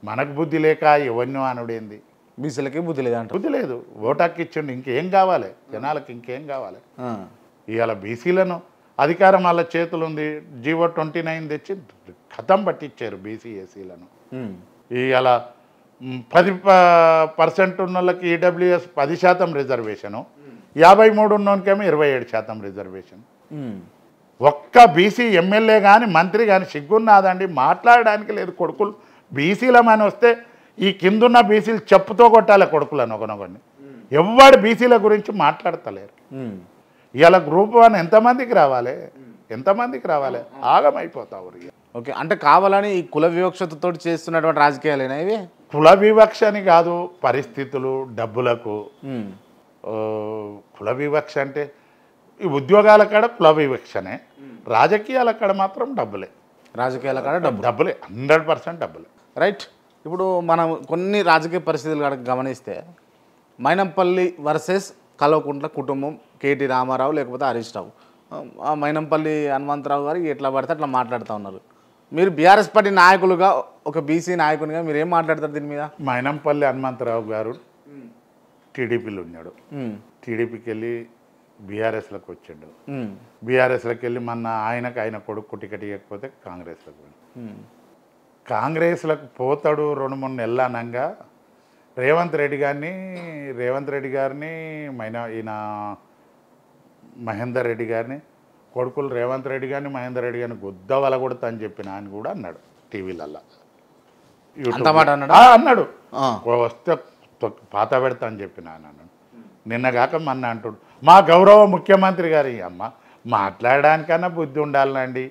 మనకు బుద్ధి లేక ఎవరినో అనుడేంది? బీసీలకి బుద్ధి లేదంట. బుద్ధి లేదు, ఓటాకి ఇచ్చిండు, ఇంకేం కావాలి జనాలకు? ఇంకేం కావాలి? ఆ. ఇవాళ బీసీలను అధికారం వాళ్ళ చేతులు ఉంది, జీవో 29 తెచ్చి ఖతం పట్టించారు బీసీ ఎస్సీలను. ఉమ్. ఇవాళ 10% ఉన్న వాళ్ళకి ఈడబ్ల్యూఎస్ 10% రిజర్వేషను, 53 ఉన్నోనికేమో 27% రిజర్వేషన్. ఉమ్. ఒక్క బీసీ ఎమ్మెల్యే కానీ మంత్రి కానీ సిగ్గున్నాదండి? మాట్లాడడానికి లేదు. కొడుకులు బీసీలమని వస్తే ఈ కిందున్న బీసీలు చెప్పుతో కొట్టాలి కొడుకులను ఒకనొకరిని. ఎవడు బీసీల గురించి మాట్లాడతలేరు. ఉమ్. ఇవాళ గ్రూప్ 1 ఎంతమందికి రావాలి? ఎంతమందికి రావాలి? ఆగమైపోతావు. ఓకే, అంటే కావాలని ఈ కుల వివక్షతతో చేస్తున్నటువంటి రాజకీయాలేనా ఇవి? కుల వివక్ష అని కాదు, పరిస్థితులు, డబ్బులకు. ఉమ్. కుల వివక్ష అంటే ఈ ఉద్యోగాల కాడ కుల వివక్షనే, రాజకీయాల కాడ మాత్రం డబ్బులే. రాజకీయాల కాడ డబ్బులే 100% డబ్బులే. రైట్. ఇప్పుడు మనం కొన్ని రాజకీయ పరిస్థితులు కనుక గమనిస్తే మైనంపల్లి వర్సెస్ కల్వకుంట్ల కుటుంబం, కేటీ రామారావు లేకపోతే హరీష్ రావు, ఆ మైనంపల్లి హనుమంతరావు గారు ఎట్లా పడితే అట్లా మాట్లాడుతూ ఉన్నారు. మీరు బీఆర్ఎస్ పార్టీ నాయకులుగా, ఒక బీసీ నాయకునిగా మీరు ఏం మాట్లాడతారు దీని మీద? మైనంపల్లి హనుమంతరావు గారు టీడీపీలో ఉన్నాడు, టీడీపీకి వెళ్ళి బీఆర్ఎస్లోకి వచ్చాడు, బీఆర్ఎస్లోకి వెళ్ళి మొన్న ఆయన కొడుకు టికెట్ ఇవ్వకపోతే కాంగ్రెస్లోకి వెళ్ళి కాంగ్రెస్లకు పోతాడు. 2-3 నెలలు అనగా రేవంత్ రెడ్డి గారిని ఈయన మహేందర్ రెడ్డి గారిని కొడుకులు రేవంత్ రెడ్డి గారిని మహేందర్ రెడ్డి గారిని గుద్దవల కొడతా అని చెప్పిన ఆయన కూడా అన్నాడు టీవీలల్లో. అన్నాడు వస్తే పాత పెడతా అని చెప్పిన ఆయన అన్నాడు. నిన్నగాక మొన్న అంటుడు మా గౌరవ ముఖ్యమంత్రి గారి అమ్మ మాట్లాడడానికన్నా బుద్ధి ఉండాలండి.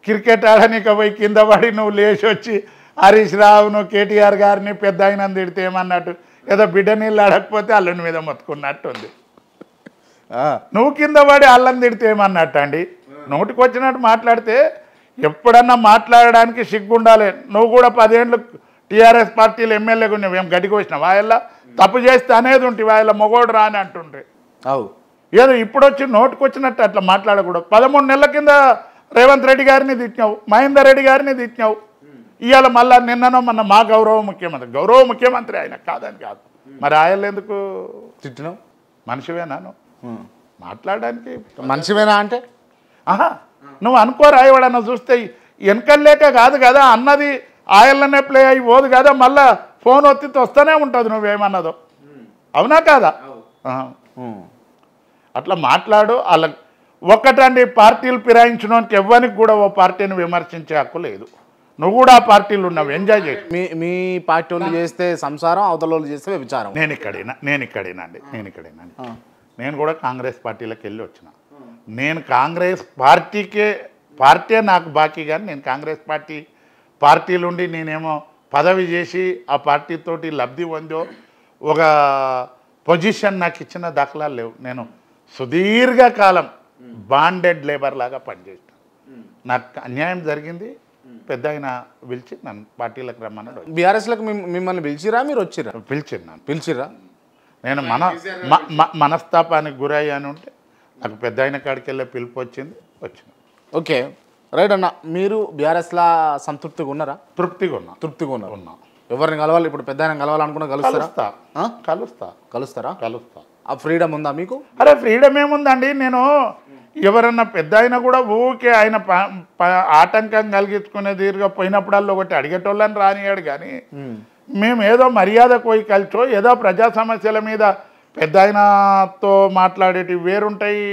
క్రికెట్ ఆడనీక పోయి కింద పడి నువ్వు లేచి వచ్చి హరీష్ రావును కేటీఆర్ గారిని పెద్ద ఆయన తిడితే ఏమన్నట్టు, ఏదో బిడ్డ నీళ్ళు ఆడకపోతే అల్లుని మీద మొత్తుకున్నట్టు ఉంది. నువ్వు కింద పడి అల్లని తిడితే ఏమన్నట్టు అండి? నోటికి వచ్చినట్టు మాట్లాడితే ఎప్పుడన్నా మాట్లాడడానికి సిగ్గుండాలి. నువ్వు కూడా 10 ఏళ్ళు టీఆర్ఎస్ పార్టీలు ఎమ్మెల్యేగా ఉన్నావు, ఏం గడికి వచ్చినావు? వాయల్లా తప్పు చేస్తే అనేది ఉంటే వాయల్లా మొగోడు రా అని అంటుండ్రి. ఏదో ఇప్పుడు వచ్చి నోటికి వచ్చినట్టు అట్లా మాట్లాడకూడదు. 13 నెలల కింద రేవంత్ రెడ్డి గారిని తిట్టినావు, మహేందర్ రెడ్డి గారిని తిట్టినావు. ఇవాళ మళ్ళా నిన్ననో మొన్న మా గౌరవ ముఖ్యమంత్రి ఆయన కాదని కాదు, మరి ఆయన ఎందుకు తిట్టినావు? మనిషివేనా నువ్వు మాట్లాడడానికి? మనిషివేనా అంటే నువ్వు అనుకోరా, ఎవడన్నా చూస్తే వెనకలేక కాదు కదా అన్నది, ఆయననే ప్లే అయ్యి పోదు కదా, మళ్ళా ఫోన్ ఒత్తితే వస్తూనే ఉంటుంది నువ్వేమన్నదో. అవునా కాదా? అట్లా మాట్లాడు. అలా ఒక్కటండి, పార్టీలు ఫిరాయించడానికి ఎవ్వరికి కూడా ఓ పార్టీని విమర్శించే హక్కు లేదు. నువ్వు కూడా ఆ పార్టీలు ఉన్నావు, ఎంజాయ్ చేయి. మీ పార్టీ వాళ్ళు చేస్తే సంసారం, అవతల వాళ్ళు చేస్తే వ్యభిచారం. నేను ఇక్కడేనండి. నేను కూడా కాంగ్రెస్ పార్టీలకు వెళ్ళి వచ్చిన. నేను కాంగ్రెస్ పార్టీ నాకు బాకీ, కానీ నేను కాంగ్రెస్ పార్టీలుండి నేనేమో పదవి చేసి ఆ పార్టీతోటి లబ్ధి పొందో ఒక పొజిషన్ నాకు ఇచ్చిన దాఖలాలు లేవు. నేను సుదీర్ఘకాలం బాండెడ్ లేబర్ లాగా పనిచేస్తాను. నాకు అన్యాయం జరిగింది, పెద్ద ఆయన పిలిచి నన్ను పార్టీలకు రమ్మన్నాడు. బీఆర్ఎస్లకు మిమ్మల్ని పిలిచిరా, మీరు వచ్చిరా? పిలిచిరా. నేను మనస్తాపానికి గురయ్యాను ఉంటే నాకు పెద్ద ఆయన కాడికి వెళ్ళే పిలుపు వచ్చింది. ఓకే, రైట్ అన్న. మీరు బీఆర్ఎస్లా సంతృప్తిగా ఉన్నారా? తృప్తిగా ఉన్నా. ఎవరిని కలవాలి ఇప్పుడు? పెద్ద ఆయన కలవాలనుకున్నా కలుస్తారా? ఆ ఫ్రీడమ్ ఉందా మీకు? అరే ఫ్రీడమ్ ఏముందండి? నేను ఎవరన్నా పెద్ద అయినా కూడా ఊకే ఆయన ఆటంకం కలిగించుకునే తీరుగా పోయినప్పుడల్లా ఒకటి అడిగేటోళ్ళని రానియాడు. కానీ మేము ఏదో మర్యాద పోయి కలిసో ఏదో ప్రజా సమస్యల మీద పెద్ద ఆయనతో మాట్లాడేటివి వేరుంటాయి,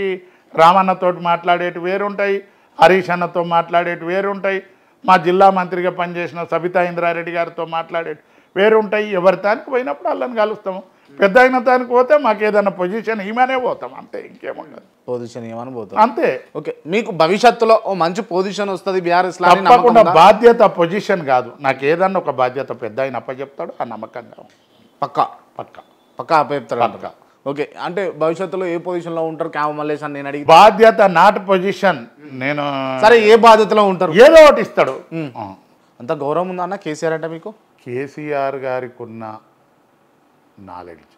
రామన్నతో మాట్లాడేటివి వేరుంటాయి, హరీష్ అన్నతో మాట్లాడేటివి వేరుంటాయి, మా జిల్లా మంత్రిగా పనిచేసిన సబితా ఇంద్రారెడ్డి గారితో మాట్లాడేటివి వేరుంటాయి. ఎవరి తానికి పోయినప్పుడు వాళ్ళని కలుస్తాము. పెద్ద అయిన దానికి పోతే మాకు ఏదైనా పొజిషన్ ఈమెనే పోతాం అంతే, ఇంకేముండదు. పొజిషన్ ఏమని పోతుంది అంతే. ఓకే, మీకు భవిష్యత్తులో ఓ మంచి పొజిషన్ వస్తుంది బీఆర్ఎస్ తప్పకుండా. బాధ్యత పొజిషన్ కాదు, నాకు ఏదన్నా ఒక బాధ్యత పెద్ద ఆయన అప్పచెప్తాడు, ఆ నమ్మకంగా ఉంది. పక్కా పక్కా పక్కా అప్పచెప్తాడు అంటారు. ఓకే, అంటే భవిష్యత్తులో ఏ పొజిషన్లో ఉంటారు క్యామ మల్లేష్ అని నేను అడిగి? బాధ్యత నాట్ పొజిషన్. నేను సరే ఏ బాధ్యతలో ఉంటారు? ఏదో ఒకటి ఇస్తాడు. అంత గౌరవం ఉందా అన్న కేసీఆర్ అంటే మీకు? కేసీఆర్ గారికి ఉన్న నాలెడ్జ్,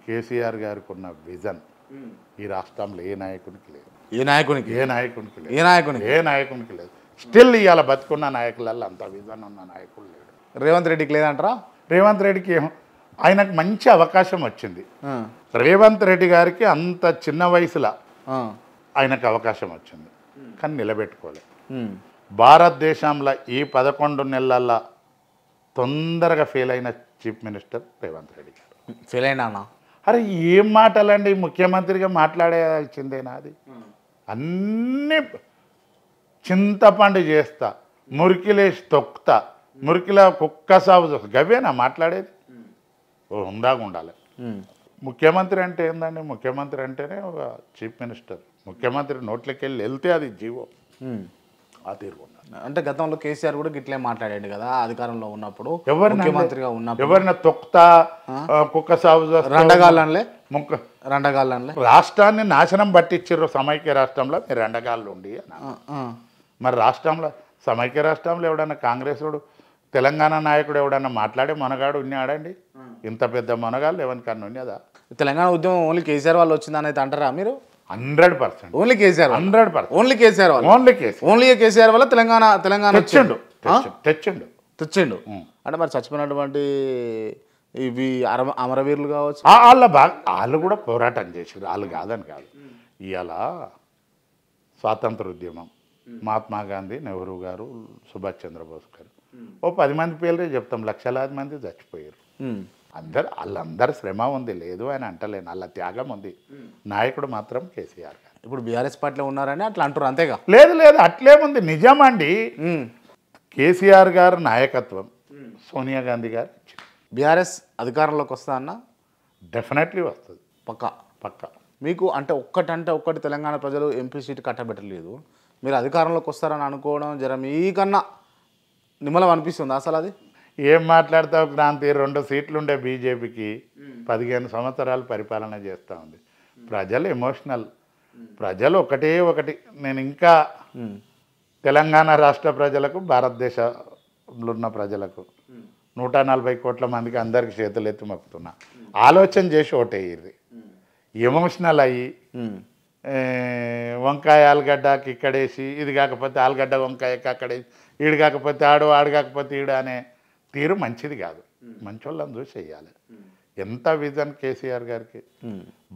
కేసీఆర్ గారికి ఉన్న విజన్ ఈ రాష్ట్రంలో ఏ నాయకునికి లేదు. ఏ నాయకునికి? ఏ నాయకునికి లేదు. ఏ నాయకునికి? ఏ నాయకునికి లేదు. స్టిల్ ఇవాళ బతుకున్న నాయకులలో అంత విజన్ ఉన్న నాయకులు లేడు. రేవంత్ రెడ్డికి లేదంటారా? రేవంత్ రెడ్డికి ఆయనకు మంచి అవకాశం వచ్చింది. రేవంత్ రెడ్డి గారికి అంత చిన్న వయసులో ఆయనకు అవకాశం వచ్చింది, కానీ నిలబెట్టుకోలేదు. భారతదేశంలో ఈ 11 నెలల్లో తొందరగా ఫెయిల్ అయిన చీఫ్ మినిస్టర్ రేవంత్ రెడ్డి గారు. ఫెయిల్ అయినా? అరే ఏం మాటలండి, ముఖ్యమంత్రిగా మాట్లాడాల్సిందేనా? అది అన్నీ చింతపండు చేస్తా, మురికిలేసి తొక్కుతా, మురికిలో కుక్క సాగు గవేనా మాట్లాడేది? ఓ హుందాగా ఉండాలి. ముఖ్యమంత్రి అంటే ఏందండి? ముఖ్యమంత్రి అంటేనే ఒక చీఫ్ మినిస్టర్. ముఖ్యమంత్రి నోట్లోకి వెళ్ళి వెళ్తే అది జీవో. ఆ తీరు అంటే గతంలో కేసీఆర్ కూడా గిట్లే మాట్లాడాడు కదా అధికారంలో ఉన్నప్పుడు, ఎవరిని ముఖ్యమంత్రిగా ఉన్నప్పుడు. ఎవరిన తొక్తా కుక్క సాగు రండగాళ్ళే ముక్క రండగాళ్ళే రాష్ట్రాన్ని నాశనం పట్టించారు. సమైక్య రాష్ట్రంలో మీరు రండగాళ్ళు ఉండి మరి రాష్ట్రంలో సమైక్య రాష్ట్రంలో ఎవడన్నా కాంగ్రెస్ వాడు తెలంగాణ నాయకుడు ఎవడన్నా మాట్లాడే మనగాడు ఉన్నాడండి? ఇంత పెద్ద మనగాళ్ళు ఎవరికన్నా ఉన్నదా? తెలంగాణ ఉద్యమం ఓన్లీ కేసీఆర్ వాళ్ళు వచ్చిందని అయితే అంటారా మీరు? 100%. ఓన్లీ కేసీఆర్ 100%. ఓన్లీ కేసీఆర్ వాళ్ళు ఓన్లీ కేసీఆర్ వల్ల తెలంగాణ తెచ్చిండు. అంటే మరి చచ్చిపోయినటువంటి ఇవి అమరవీరులు కావచ్చు, వాళ్ళు కూడా పోరాటం చేసారు. వాళ్ళు కాదని కాదు. ఇవాళ స్వాతంత్ర ఉద్యమం మహాత్మా గాంధీ, నెహ్రూ గారు, సుభాష్ చంద్రబోస్ గారు, ఓ 10 మంది పేర్లే చెప్తాం, లక్షలాది మంది చచ్చిపోయారు. వాళ్ళందరూ శ్రమ ఉంది, లేదు అని అంటలేను, వాళ్ళ త్యాగం ఉంది. నాయకుడు మాత్రం కేసీఆర్ గారు. ఇప్పుడు బీఆర్ఎస్ పార్టీలో ఉన్నారని అట్లా అంటారు, అంతేగా? లేదు అట్లేముంది, నిజమండి. కేసీఆర్ గారు నాయకత్వం సోనియా గాంధీ గారు. బీఆర్ఎస్ అధికారంలోకి వస్తా అన్న డెఫినెట్లీ వస్తుంది. పక్కా. మీకు అంటే ఒక్కటి తెలంగాణ ప్రజలు ఎంపీ సీట్ కట్టబెట్టలేదు, మీరు అధికారంలోకి వస్తారని అనుకోవడం జర మీకన్నా నిమ్మలం అనిపిస్తుంది అసలు? అది ఏం మాట్లాడతావు క్రాంతి? 2 సీట్లు ఉండే బీజేపీకి 15 సంవత్సరాలు పరిపాలన చేస్తూ ఉంది. ప్రజలు ఎమోషనల్. ప్రజలు ఒకటి నేను ఇంకా తెలంగాణ రాష్ట్ర ప్రజలకు, భారతదేశంలో ఉన్న ప్రజలకు 140 కోట్ల మందికి అందరికి చేతులు ఎత్తి మొక్కుతున్నా, ఆలోచన చేసి ఓటేయ్యి. ఎమోషనల్ అయ్యి వంకాయ ఆలుగడ్డకి ఇక్కడేసి, ఇది కాకపోతే ఆలుగడ్డ వంకాయకి అక్కడేసి, ఈడు కాకపోతే ఆడు కాకపోతే ఈడు అనే తీరు మంచిది కాదు. మంచోళ్ళని చూసి చెయ్యాలి. ఎంత విజన్ కేసీఆర్ గారికి.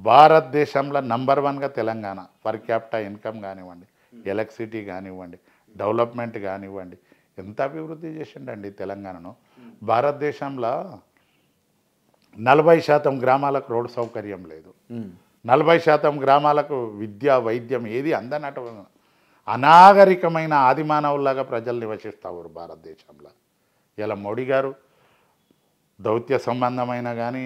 భారతదేశంలో నంబర్ 1గా తెలంగాణ పర్ క్యాపిటల్ ఇన్కమ్ కానివ్వండి, ఎలక్ట్రిసిటీ కానివ్వండి, డెవలప్మెంట్ కానివ్వండి, ఎంత అభివృద్ధి చేసిండండి తెలంగాణను. భారతదేశంలో 40% గ్రామాలకు రోడ్డు సౌకర్యం లేదు, 40% గ్రామాలకు విద్య, వైద్యం ఏది అందనట అనాగరికమైన ఆదిమానవుల్లాగా ప్రజలు నివసిస్తారు భారతదేశంలో. ఇలా మోడీ గారు దౌత్య సంబంధమైన కానీ,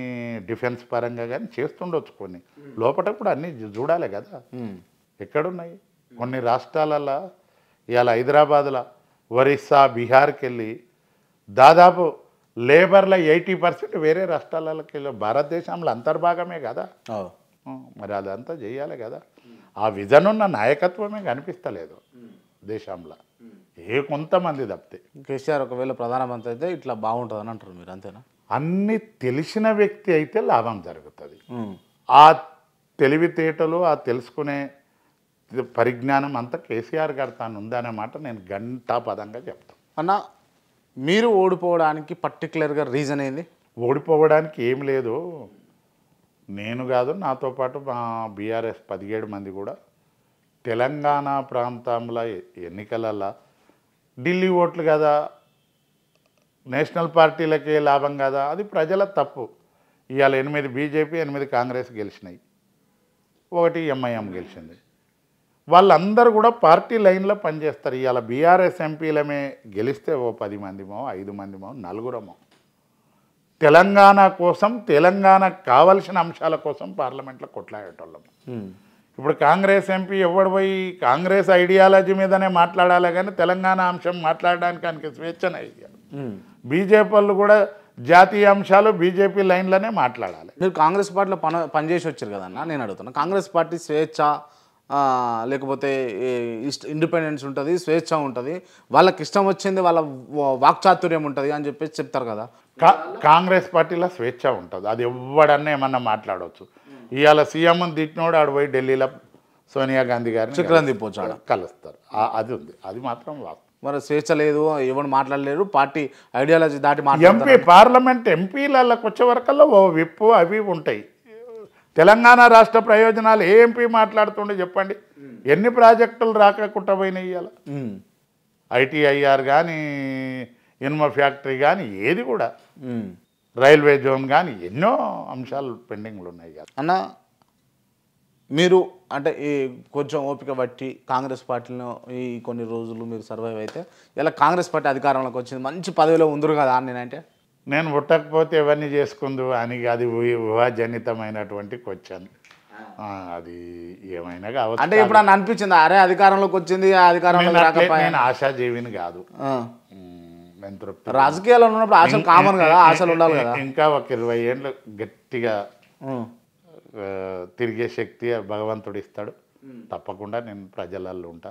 డిఫెన్స్ పరంగా కానీ చేస్తుండొచ్చు. కొన్ని లోపల కూడా అన్నీ చూడాలి కదా. ఎక్కడున్నాయి కొన్ని రాష్ట్రాలలో? ఇవాళ హైదరాబాద్లో, ఒరిస్సా, బీహార్కి వెళ్ళి దాదాపు లేబర్లో 80% వేరే రాష్ట్రాలకి వెళ్ళి, భారతదేశంలో అంతర్భాగమే కదా. మరి అదంతా చేయాలి కదా. ఆ విజన్ ఉన్న నాయకత్వమే కనిపిస్తలేదు దేశంలో, కొంతమంది తప్పితే. కేసీఆర్ ఒకవేళ ప్రధానమంత్రి అయితే ఇట్లా బాగుంటుందని అంటారు మీరు, అంతేనా? అన్నీ తెలిసిన వ్యక్తి అయితే లాభం జరుగుతుంది. ఆ తెలివితేటలు, ఆ తెలుసుకునే పరిజ్ఞానం అంతా కేసీఆర్ గారు తాను ఉందనే మాట నేను ఘంటాపదంగా చెప్తాను. అన్న, మీరు ఓడిపోవడానికి పర్టికులర్గా రీజన్ ఏంది? ఓడిపోవడానికి ఏం లేదు. నేను కాదు, నాతో పాటు మా బీఆర్ఎస్ 17 మంది కూడా తెలంగాణ ప్రాంతంలో ఎన్నికలలో ఢిల్లీ ఓట్లు కదా, నేషనల్ పార్టీలకే లాభం కదా, అది ప్రజల తప్పు. ఇవాళ 8 బీజేపీ, 8 కాంగ్రెస్ గెలిచినాయి, 1 ఎంఐఎం గెలిచింది. వాళ్ళందరూ కూడా పార్టీ లైన్లో పనిచేస్తారు. ఇవాళ బీఆర్ఎస్ ఎంపీలమే గెలిస్తే ఓ 10 మందిమో, 5 మందిమో, 4 మందిమో తెలంగాణ కోసం తెలంగాణకు కావలసిన అంశాల కోసం పార్లమెంట్లో కొట్లాడేటోళ్ళం. ఇప్పుడు కాంగ్రెస్ ఎంపీ ఎవడు పోయి కాంగ్రెస్ ఐడియాలజీ మీదనే మాట్లాడాలి కానీ తెలంగాణ అంశం మాట్లాడడానికి ఆయనకి స్వేచ్ఛనే ఇయ్యారు. బీజేపీ వాళ్ళు కూడా జాతీయ అంశాలు బీజేపీ లైన్లోనే మాట్లాడాలి. మీరు కాంగ్రెస్ పార్టీలో పనిచేసి వచ్చారు కదన్నా, నేను అడుగుతున్నా, కాంగ్రెస్ పార్టీ స్వేచ్ఛ లేకపోతే ఇండిపెండెన్స్ ఉంటుంది, స్వేచ్ఛ ఉంటుంది, వాళ్ళకి ఇష్టం వచ్చింది వాళ్ళ వాక్చాతుర్యం ఉంటుంది అని చెప్పేసి చెప్తారు కదా. కాంగ్రెస్ పార్టీలో స్వేచ్ఛ ఉంటుంది, అది ఎవడన్నా ఏమన్నా మాట్లాడవచ్చు. ఇవాళ సీఎం తిట్టినోడు ఆడు పోయి ఢిల్లీలో సోనియా గాంధీ గారిని చక్రం తిప్పొచ్చు కలుస్తారు, అది ఉంది, అది మాత్రం వాస్తవం. మరి స్వేచ్ఛ లేదు, ఎవరు మాట్లాడలేరు, పార్టీ ఐడియాలజీ దాటి ఎంపీ పార్లమెంట్ ఎంపీలకు వచ్చే వరకల్లా ఓ విప్పు అవి ఉంటాయి. తెలంగాణ రాష్ట్ర ప్రయోజనాలు ఏ ఎంపీ మాట్లాడుతుండే చెప్పండి, ఎన్ని ప్రాజెక్టులు రాకుండా పోయినాయి ఇవాళ. ఐటీఐఆర్ కానీ ఇనుమ ఫ్యాక్టరీ కానీ ఏది కూడా, రైల్వే జోన్ కానీ ఎన్నో అంశాలు పెండింగ్లు ఉన్నాయి కదా అన్న. మీరు అంటే ఈ కొంచెం ఓపిక బట్టి కాంగ్రెస్ పార్టీలో ఈ కొన్ని రోజులు మీరు సర్వైవ్ అయితే ఇలా కాంగ్రెస్ పార్టీ అధికారంలోకి వచ్చింది, మంచి పదవిలో ఉందరు కదా అని నేనంటే, నేను పుట్టకపోతే ఎవరిని చేసుకుందు అని అది ఊహాజనితమైనటువంటి క్వశ్చన్. అది ఏమైనా కావచ్చు. అంటే ఇప్పుడు అని అనిపించింది, అరే అధికారంలోకి వచ్చింది, అధికారంలో నేను ఆశాజీవిని కాదు. రాజకీయాల్లో ఉన్నప్పుడు ఆశలు కామన్ కదా, ఆశలు ఉండాలి కదా. ఇంకా ఒక 20 ఏళ్ళు గట్టిగా తిరిగే శక్తి భగవంతుడు ఇస్తాడు, తప్పకుండా నేను ప్రజలలో ఉంటా.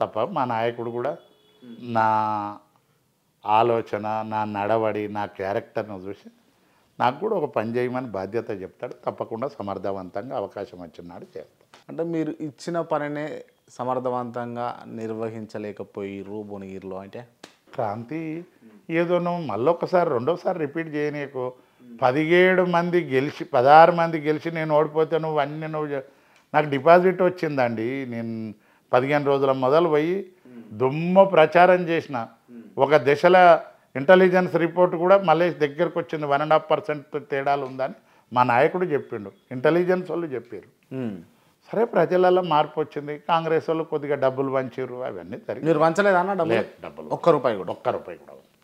తప్ప మా నాయకుడు కూడా నా ఆలోచన, నా నడవడి, నా క్యారెక్టర్ను చూసి నాకు కూడా ఒక పని చేయమని బాధ్యత చెప్తాడు. తప్పకుండా సమర్థవంతంగా అవకాశం వచ్చినాడు చేస్తాను. అంటే మీరు ఇచ్చిన పనినే సమర్థవంతంగా నిర్వహించలేకపోయిర్రు భువనగిరిలో అంటే క్రాంతి ఏదో నువ్వు మళ్ళొకసారి రెండోసారి రిపీట్ చేయనీకు. 17 మంది గెలిచి 16 మంది గెలిచి నేను ఓడిపోతే నువ్వు అన్నీ నాకు డిపాజిట్ వచ్చిందండి. నేను 15 రోజుల మొదలు పోయి దుమ్ము ప్రచారం చేసిన. ఒక దశలో ఇంటెలిజెన్స్ రిపోర్ట్ కూడా మళ్ళీ దగ్గరకు వచ్చింది, 1.5% తేడాలు ఉందని మా నాయకుడు చెప్పిండు, ఇంటెలిజెన్స్ వాళ్ళు చెప్పారు. సరే ప్రజలలో మార్పు వచ్చింది, కాంగ్రెస్ వాళ్ళు కొద్దిగా డబ్బులు వంచారు, అవన్నీ జరిగి. మీరు వంచలేదా అన్న డబ్బులు? ఒక్క రూపాయి కూడా.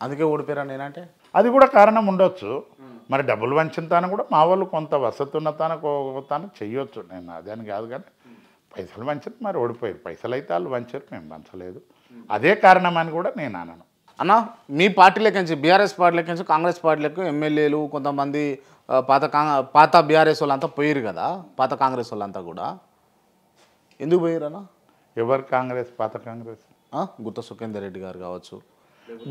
అందుకే ఓడిపోయారా నేనంటే? అది కూడా కారణం ఉండొచ్చు. మరి డబ్బులు వంచిన తాను కూడా మా వాళ్ళు కొంత వసతి ఉన్న తాను చెయ్యొచ్చు, నేను అదని కాదు. కానీ పైసలు వంచారు, మరి ఓడిపోయారు. పైసలు అయితే వాళ్ళు వంచారు, మేము వంచలేదు. అదే కారణం అని కూడా నేను అనను. అన్న మీ పార్టీలోకి నుంచి, బీఆర్ఎస్ పార్టీలోకి నుంచి కాంగ్రెస్ పార్టీలకు ఎమ్మెల్యేలు కొంతమంది పాత బీఆర్ఎస్ వాళ్ళంతా పోయారు కదా, పాత కాంగ్రెస్ వాళ్ళంతా కూడా ఎందుకు పోయారు అన్న? ఎవరు కాంగ్రెస్? పాత కాంగ్రెస్ గుత్త సుఖేందర్ రెడ్డి గారు కావచ్చు.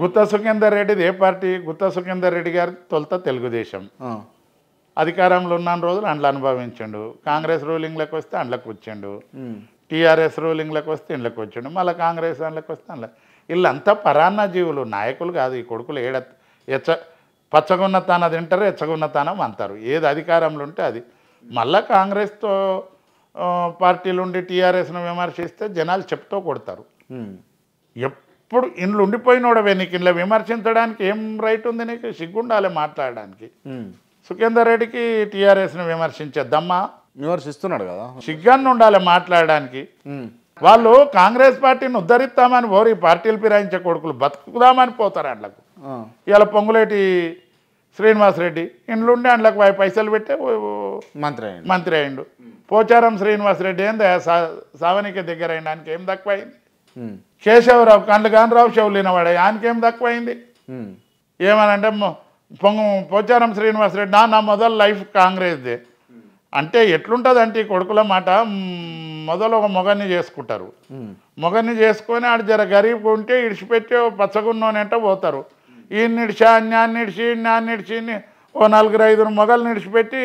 గుత్త సుఖేందర్ రెడ్డిది ఏ పార్టీ? గుత్త సుఖేందర్ రెడ్డి గారి తొలుత తెలుగుదేశం అధికారంలో ఉన్న రోజులు అందులో అనుభవించండు. కాంగ్రెస్ రూలింగ్లోకి వస్తే అందులోకి వచ్చిండు, టీఆర్ఎస్ రూలింగ్లోకి వస్తే ఇంట్లోకి వచ్చిండు, మళ్ళీ కాంగ్రెస్ అందులోకి వస్తే అందులో. వీళ్ళంతా పరాన్న జీవులు, నాయకులు కాదు. ఈ కొడుకులు పచ్చగున్న తాన తింటారు, ఎచ్చగున్న తానం అంటారు. ఏది అధికారంలో ఉంటే అది. మళ్ళీ కాంగ్రెస్తో పార్టీలు ఉండి టీఆర్ఎస్ను విమర్శిస్తే జనాలు చెప్తూ కొడతారు. ఎప్పుడు ఇండ్లు ఉండిపోయినోడవే, నీకు ఇంట్లో విమర్శించడానికి ఏం రైట్ ఉంది? నీకు సిగ్గుండాలి మాట్లాడడానికి. సుఖేందర్ రెడ్డికి టీఆర్ఎస్ను విమర్శించేద్దమ్మా, విమర్శిస్తున్నాడు కదా, సిగ్గాన్ని ఉండాలి మాట్లాడడానికి. వాళ్ళు కాంగ్రెస్ పార్టీని ఉద్ధరిస్తామని పోరు, ఈ పార్టీలు ఫిరాయించే కొడుకులు బతుకుదామని పోతారు అండ్లకు. ఇవాళ పొంగులేటి శ్రీనివాసరెడ్డి ఇండ్లుండి అండ్లకు పైసలు పెట్టే మంత్రి అయిండు. పోచారం శ్రీనివాసరెడ్డి ఏంది సావనికి దగ్గర అయినానికి ఏం తక్కువైంది? కేశవరావు కండ్లు కానరావు చెవులినవాడు, ఆయనకేం తక్కువైంది? ఏమనంటే పోచారం శ్రీనివాసరెడ్డి నా మొదలు లైఫ్ కాంగ్రెస్దే అంటే ఎట్లుంటుంది అంటే, ఈ కొడుకుల మాట మొదలు ఒక మొగన్ని చేసుకుంటారు. మొగన్ని చేసుకొని ఆడు జర గరీబ్ ఉంటే ఇడిచిపెట్టి పచ్చగున్నోనంటే పోతారు. ఈయన్ని ఇడిచి అన్యాన్ని ఇడిచి ఇన్యాన్ని ఇడిచి ఓ 4-5 మొగల్ని ఇడిచిపెట్టి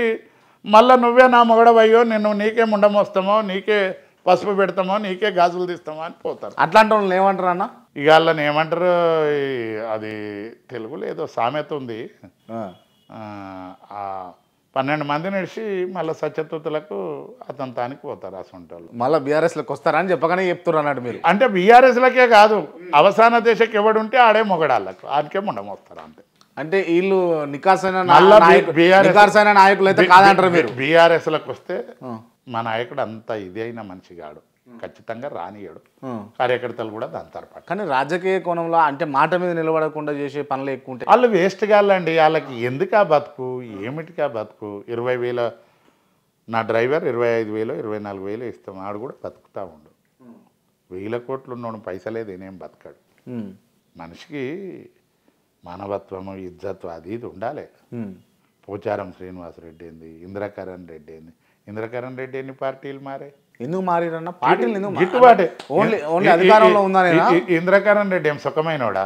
మళ్ళీ నువ్వే నా మొగడవయ్యో, నేను నీకే ముండమోస్తామో, నీకే పసుపు పెడతామో, నీకే గాజులు తీస్తామో అని పోతారు. అట్లాంటి వాళ్ళని ఏమంటారు అన్న? ఇక వాళ్ళని ఏమంటారు, అది తెలుగులో ఏదో సామెత ఉంది, 12 మందిని ఇడిచి మళ్ళీ సత్యతూతులకు అతని తానికి పోతారు. అసంటోళ్ళు మళ్ళీ బీఆర్ఎస్లోకి వస్తారని చెప్పగానే చెప్తున్నారు అన్నట్టు మీరు. అంటే బీఆర్ఎస్లకే కాదు, అవసాన దేశకి ఎవడుంటే ఆడే మొగడాళ్ళకు ఆడికే ముండమోస్తారు అంతే. అంటే వీళ్ళు నికాసైన నాయకులు అయితే కాదంటారు మీరు? బీఆర్ఎస్లకు వస్తే మా నాయకుడు అంత ఇది అయిన మనిషి కాడు. ఖచ్చితంగా రానియడు. కార్యకర్తలు కూడా దాని తరపాటు. కానీ రాజకీయ కోణంలో అంటే మాట మీద నిలబడకుండా చేసే పనులు ఎక్కువ ఉంటాయి. వాళ్ళు వేస్ట్ కాళ్ళండి. వాళ్ళకి ఎందుకా బతుకు, ఏమిటికా బతుకు? 20,000 నా డ్రైవర్ 25,000 24,000 ఇస్తాం, ఆడు కూడా బతుకుతా ఉండు. 1,000 కోట్లు ఉన్నోడు పైసలే తినేం బతకాడు. మనిషికి మానవత్వము, ఇజ్జత్తు అది ఇది ఉండాలి. పోచారం శ్రీనివాసరెడ్డి ఏంది, ఇంద్రకరణ్ రెడ్డి ఏంది. ఇంద్రకరణ్ రెడ్డి ఎన్ని పార్టీలు మారే? ఎందుకు మారిరన్న పార్టీలు ఎందుకు గిట్టుబాటే. ఓన్లీ అధికారంలో ఉందని. ఇంద్రకరణ్ రెడ్డి ఏం సుఖమైనోడా?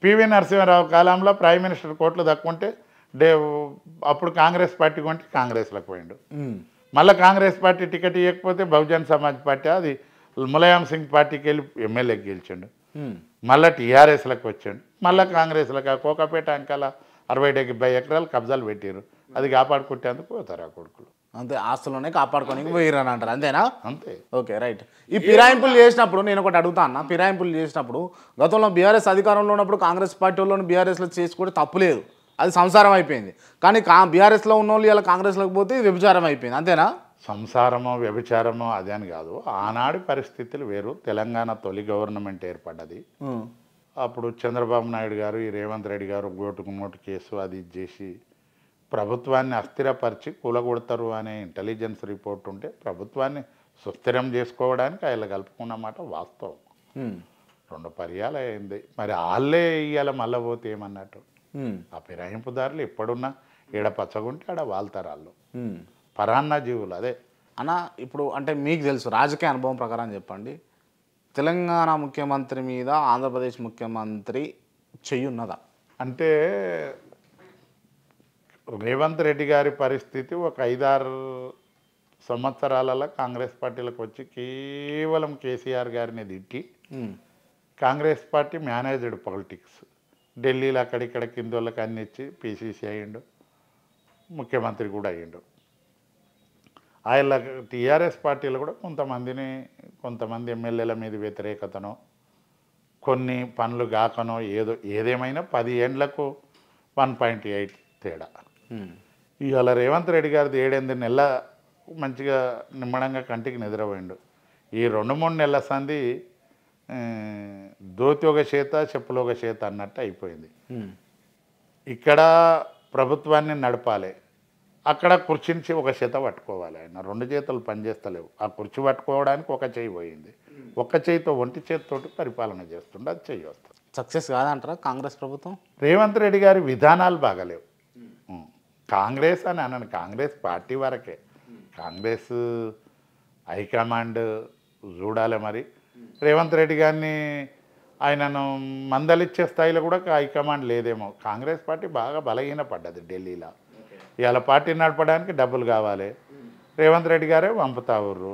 పివి నరసింహారావు కాలంలో ప్రైమ్ మినిస్టర్ కోట్లు దక్కుంటే అప్పుడు కాంగ్రెస్ పార్టీ కొంటే కాంగ్రెస్లోకి పోయిండు. మళ్ళీ కాంగ్రెస్ పార్టీ టికెట్ ఇవ్వకపోతే బహుజన్ సమాజ్ పార్టీ అది ములాయం సింగ్ పార్టీకి వెళ్ళి ఎమ్మెల్యేకి గెలిచిండు. మళ్ళీ టీఆర్ఎస్లకు వచ్చాడు. మళ్ళీ కాంగ్రెస్లకు కోకపేట అంకాల 60-70 ఎకరాలు కబ్జాలు పెట్టారు. అది కాపాడుకుంటేందుకు పోతారు ఆ కొడుకులు. అంతే, ఆస్తులోనే కాపాడుకోనికి పోయిరని అంటారు, అంతేనా? అంతే. Okay, right. ఈ ఫిరాయింపులు చేసినప్పుడు నేను ఒకటి అడుగుతా అన్న, ఫిరాయింపులు చేసినప్పుడు గతంలో బీఆర్ఎస్ అధికారంలో ఉన్నప్పుడు కాంగ్రెస్ పార్టీ వాళ్ళని బీఆర్ఎస్లో చేసుకోవడం తప్పులేదు, అది సంసారం అయిపోయింది. కానీ బీఆర్ఎస్లో ఉన్న వాళ్ళు ఇలా కాంగ్రెస్లోకి పోతే వ్యభిచారం అయిపోయింది, అంతేనా? సంసారమో వ్యభిచారమో అదే అని కాదు. ఆనాడు పరిస్థితులు వేరు. తెలంగాణ తొలి గవర్నమెంట్ ఏర్పడ్డది. అప్పుడు చంద్రబాబు నాయుడు గారు, ఈ రేవంత్ రెడ్డి గారు ఓటుకు నోటు కేసు అది చేసి ప్రభుత్వాన్ని అస్థిరపరిచి కూలగొడతారు అనే ఇంటెలిజెన్స్ రిపోర్ట్ ఉంటే ప్రభుత్వాన్ని సుస్థిరం చేసుకోవడానికి ఆయన కలుపుకున్నమాట వాస్తవం. 2 పర్యాలు అయింది. మరి వాళ్ళే ఇయ్యాల మళ్ళీ పోతే ఏమన్నట్టు? ఆ ఫిరాయింపుదారులు ఎప్పుడున్నా ఈడ పచ్చగుంటే ఆడ వాళ్తారు వాళ్ళు, పరాన్న జీవులు. అదే అన్న, ఇప్పుడు అంటే మీకు తెలుసు రాజకీయ అనుభవం ప్రకారం చెప్పండి, తెలంగాణ ముఖ్యమంత్రి మీద ఆంధ్రప్రదేశ్ ముఖ్యమంత్రి చెయ్యున్నదా? అంటే రేవంత్ రెడ్డి గారి పరిస్థితి ఒక 5-6 సంవత్సరాలలో కాంగ్రెస్ పార్టీలకు వచ్చి కేవలం కేసీఆర్ గారిని తిట్టి, కాంగ్రెస్ పార్టీ మేనేజ్డ్ పాలిటిక్స్, ఢిల్లీలో అక్కడిక్కడ కిందోళ్ళకి అన్ని ఇచ్చి పీసీసీ అయ్యిండు, ముఖ్యమంత్రి కూడా అయ్యిండు. ఆయన టీఆర్ఎస్ పార్టీలు కూడా కొంతమంది ఎమ్మెల్యేల మీద వ్యతిరేకతనో కొన్ని పనులు గాకనో ఏదేమైనా 10 ఏండ్లకు 1.8 తేడా. ఇవాళ రేవంత్ రెడ్డి గారిది 7-8 నెలల మంచిగా నిమ్మడంగా కంటికి నిద్రపోయిండు. ఈ 2-3 నెలల సంది దోతి ఒక చేత చెప్పులు ఒక చేత అన్నట్టు అయిపోయింది. ఇక్కడ ప్రభుత్వాన్ని నడపాలి, అక్కడ కుర్చీని ఒక చేత పట్టుకోవాలి. ఆయన 2 చేతులు పనిచేస్తలేవు. ఆ కుర్చీ పట్టుకోవడానికి ఒక చేయి పోయింది. ఒక్క చేయితో ఒంటి చేతితోటి పరిపాలన చేస్తుండే, అది చెయ్యి వస్తుంది. సక్సెస్ కాదంటారా కాంగ్రెస్ ప్రభుత్వం? రేవంత్ రెడ్డి గారి విధానాలు బాగలేవు. కాంగ్రెస్ అని అన్నాను, కాంగ్రెస్ పార్టీ వరకే. కాంగ్రెస్ హైకమాండ్ చూడాలి. మరి రేవంత్ రెడ్డి గారిని ఆయనను మందలిచ్చే స్థాయిలో కూడా హైకమాండ్ లేదేమో. కాంగ్రెస్ పార్టీ బాగా బలహీన పడ్డది ఢిల్లీలో. ఇవాళ పార్టీ నడపడానికి డబ్బులు కావాలి, రేవంత్ రెడ్డి గారే పంపుతావుర్రు,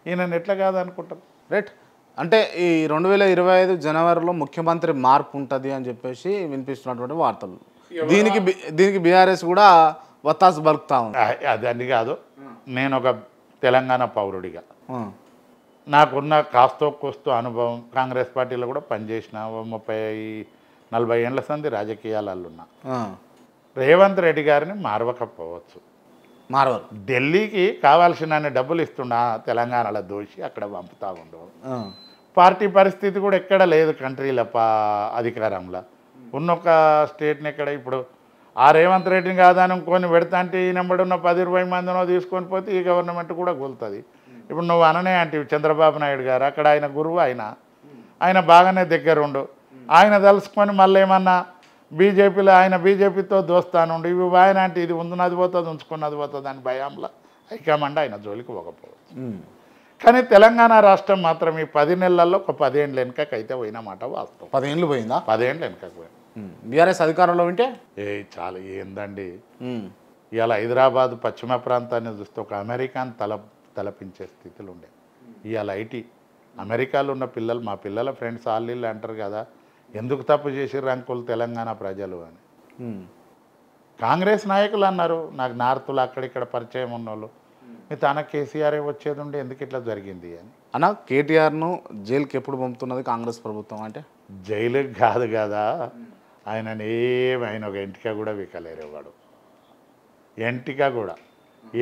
ఈయనను ఎట్లా కాదనుకుంటారు? రైట్. అంటే ఈ 2025 జనవరిలో ముఖ్యమంత్రి మార్పు ఉంటుంది అని చెప్పేసి వినిపిస్తున్నటువంటి వార్తలు, దీనికి బీఆర్ఎస్ కూడా వత్తాసు పలుకుతా ఉంది. అది అన్ని కాదు. నేను ఒక తెలంగాణ పౌరుడిగా నాకున్న కాస్తో కోస్తో అనుభవం, కాంగ్రెస్ పార్టీలో కూడా పనిచేసిన 30-40 ఏళ్ల సంది రాజకీయాలలో ఉన్నా. రేవంత్ రెడ్డి గారిని మారవకపోవచ్చు, మారవరు. ఢిల్లీకి కావాల్సిన డబ్బులు ఇస్తున్నా తెలంగాణలో దోషి అక్కడ పంపుతా ఉండు. పార్టీ పరిస్థితి కూడా ఎక్కడ లేదు కంట్రీలో అధికారంలో ఉన్న ఒక స్టేట్ని ఎక్కడ. ఇప్పుడు ఆ రేవంత్ రెడ్డిని కాదని కొని పెడతా అంటే ఈ నెంబర్ ఉన్న 10-20 మందినో తీసుకొని పోతే ఈ గవర్నమెంట్ కూడా కూలుతుంది. ఇప్పుడు నువ్వు అననే అంటే చంద్రబాబు నాయుడు గారు అక్కడ ఆయన గురువు, ఆయన బాగానే దగ్గరుండు. ఆయన తలుసుకొని మళ్ళీ ఏమన్నా బీజేపీలో ఆయన బీజేపీతో దోస్తానుండు, ఇవి ఆయన అంటే ఇది ఉందున్నది పోతుంది ఉంచుకున్నది పోతుంది అని భయంలో హైకమాండ్ ఆయన జోలికి పోకపోవచ్చు. కానీ తెలంగాణ రాష్ట్రం మాత్రం ఈ 10 నెలల్లో ఒక 10 ఏళ్ళ వెనుకకైతే పోయినమాట వాస్తవం. 10 ఏళ్ళు పోయిందా? 10 ఏళ్ళ వెనుకకు పోయింది. బీఆర్ఎస్ అధికారంలో ఉంటే చాలా ఏందండి. ఇవాళ హైదరాబాద్ పశ్చిమ ప్రాంతాన్ని చూస్తే ఒక అమెరికాను తలపించే స్థితిలో ఉండే. ఇవాళ ఐటీ అమెరికాలో ఉన్న పిల్లలు, మా పిల్లల ఫ్రెండ్స్ వాళ్ళు అంటారు కదా, ఎందుకు తప్పు చేసిర్రు అంకుల్ తెలంగాణ ప్రజలు అని. కాంగ్రెస్ నాయకులు అన్నారు, నాకు నార్త్లో అక్కడిక్కడ పరిచయం ఉన్నోళ్ళు, మీ తన కేసీఆర్ వచ్చేది ఉండి ఎందుకు ఇట్లా జరిగింది అని. అన్న, కేటీఆర్ను జైలుకి ఎప్పుడు పంపుతున్నది కాంగ్రెస్ ప్రభుత్వం? అంటే జైలుకి కాదు కదా, ఆయన ఒక ఎంటిక కూడా వికలేరు వాడు. ఎంటిక కూడా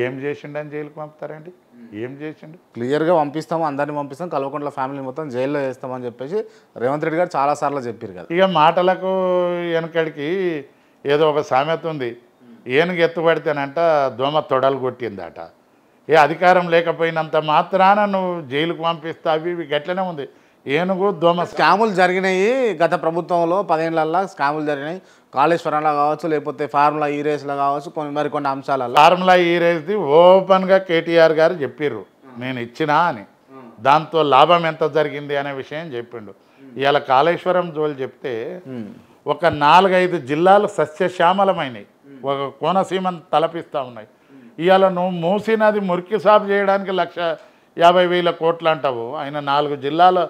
ఏం చేసిండని జైలుకి పంపుతారండి? ఏం చేసిండు? క్లియర్గా పంపిస్తాము, అందరినీ పంపిస్తాం, కల్వకుంట్ల ఫ్యామిలీ మొత్తం జైల్లో వేస్తామని చెప్పేసి రేవంత్ రెడ్డి గారు చాలాసార్లు చెప్పారు కదా. ఇక మాటలకు వెనకడికి ఏదో ఒక సామెత ఉంది, ఏనుగు ఎత్తుపడితేనంట దోమ తొడలు కొట్టిందట. ఏ అధికారం లేకపోయినంత మాత్రాన నువ్వు జైలుకు పంపిస్తా అవి ఇవి గట్లనే ఉంది. ఏనుగు దోమ స్కాములు జరిగినాయి గత ప్రభుత్వంలో 10 ఏళ్లలో స్కాములు జరిగినాయి. కాళేశ్వరంలో కావచ్చు, లేకపోతే ఫార్ములా ఈ రేస్లో కావచ్చు, మరికొన్ని అంశాలలో. ఫార్ములా ఈ రేస్ది ఓపెన్గా కేటీఆర్ గారు చెప్పిర్రు నేను ఇచ్చినా అని. దాంతో లాభం ఎంత జరిగింది అనే విషయం చెప్పిండు. ఇవాళ కాళేశ్వరం జోలు చెప్తే ఒక 4-5 జిల్లాలు సస్యశ్యామలమైనవి, ఒక కోనసీమను తలపిస్తూ ఉన్నాయి. ఇవాళ నువ్వు మూసీ నది మురికి సాపు చేయడానికి 1,50,000 కోట్లు అంటావు. ఆయన 4 జిల్లాలు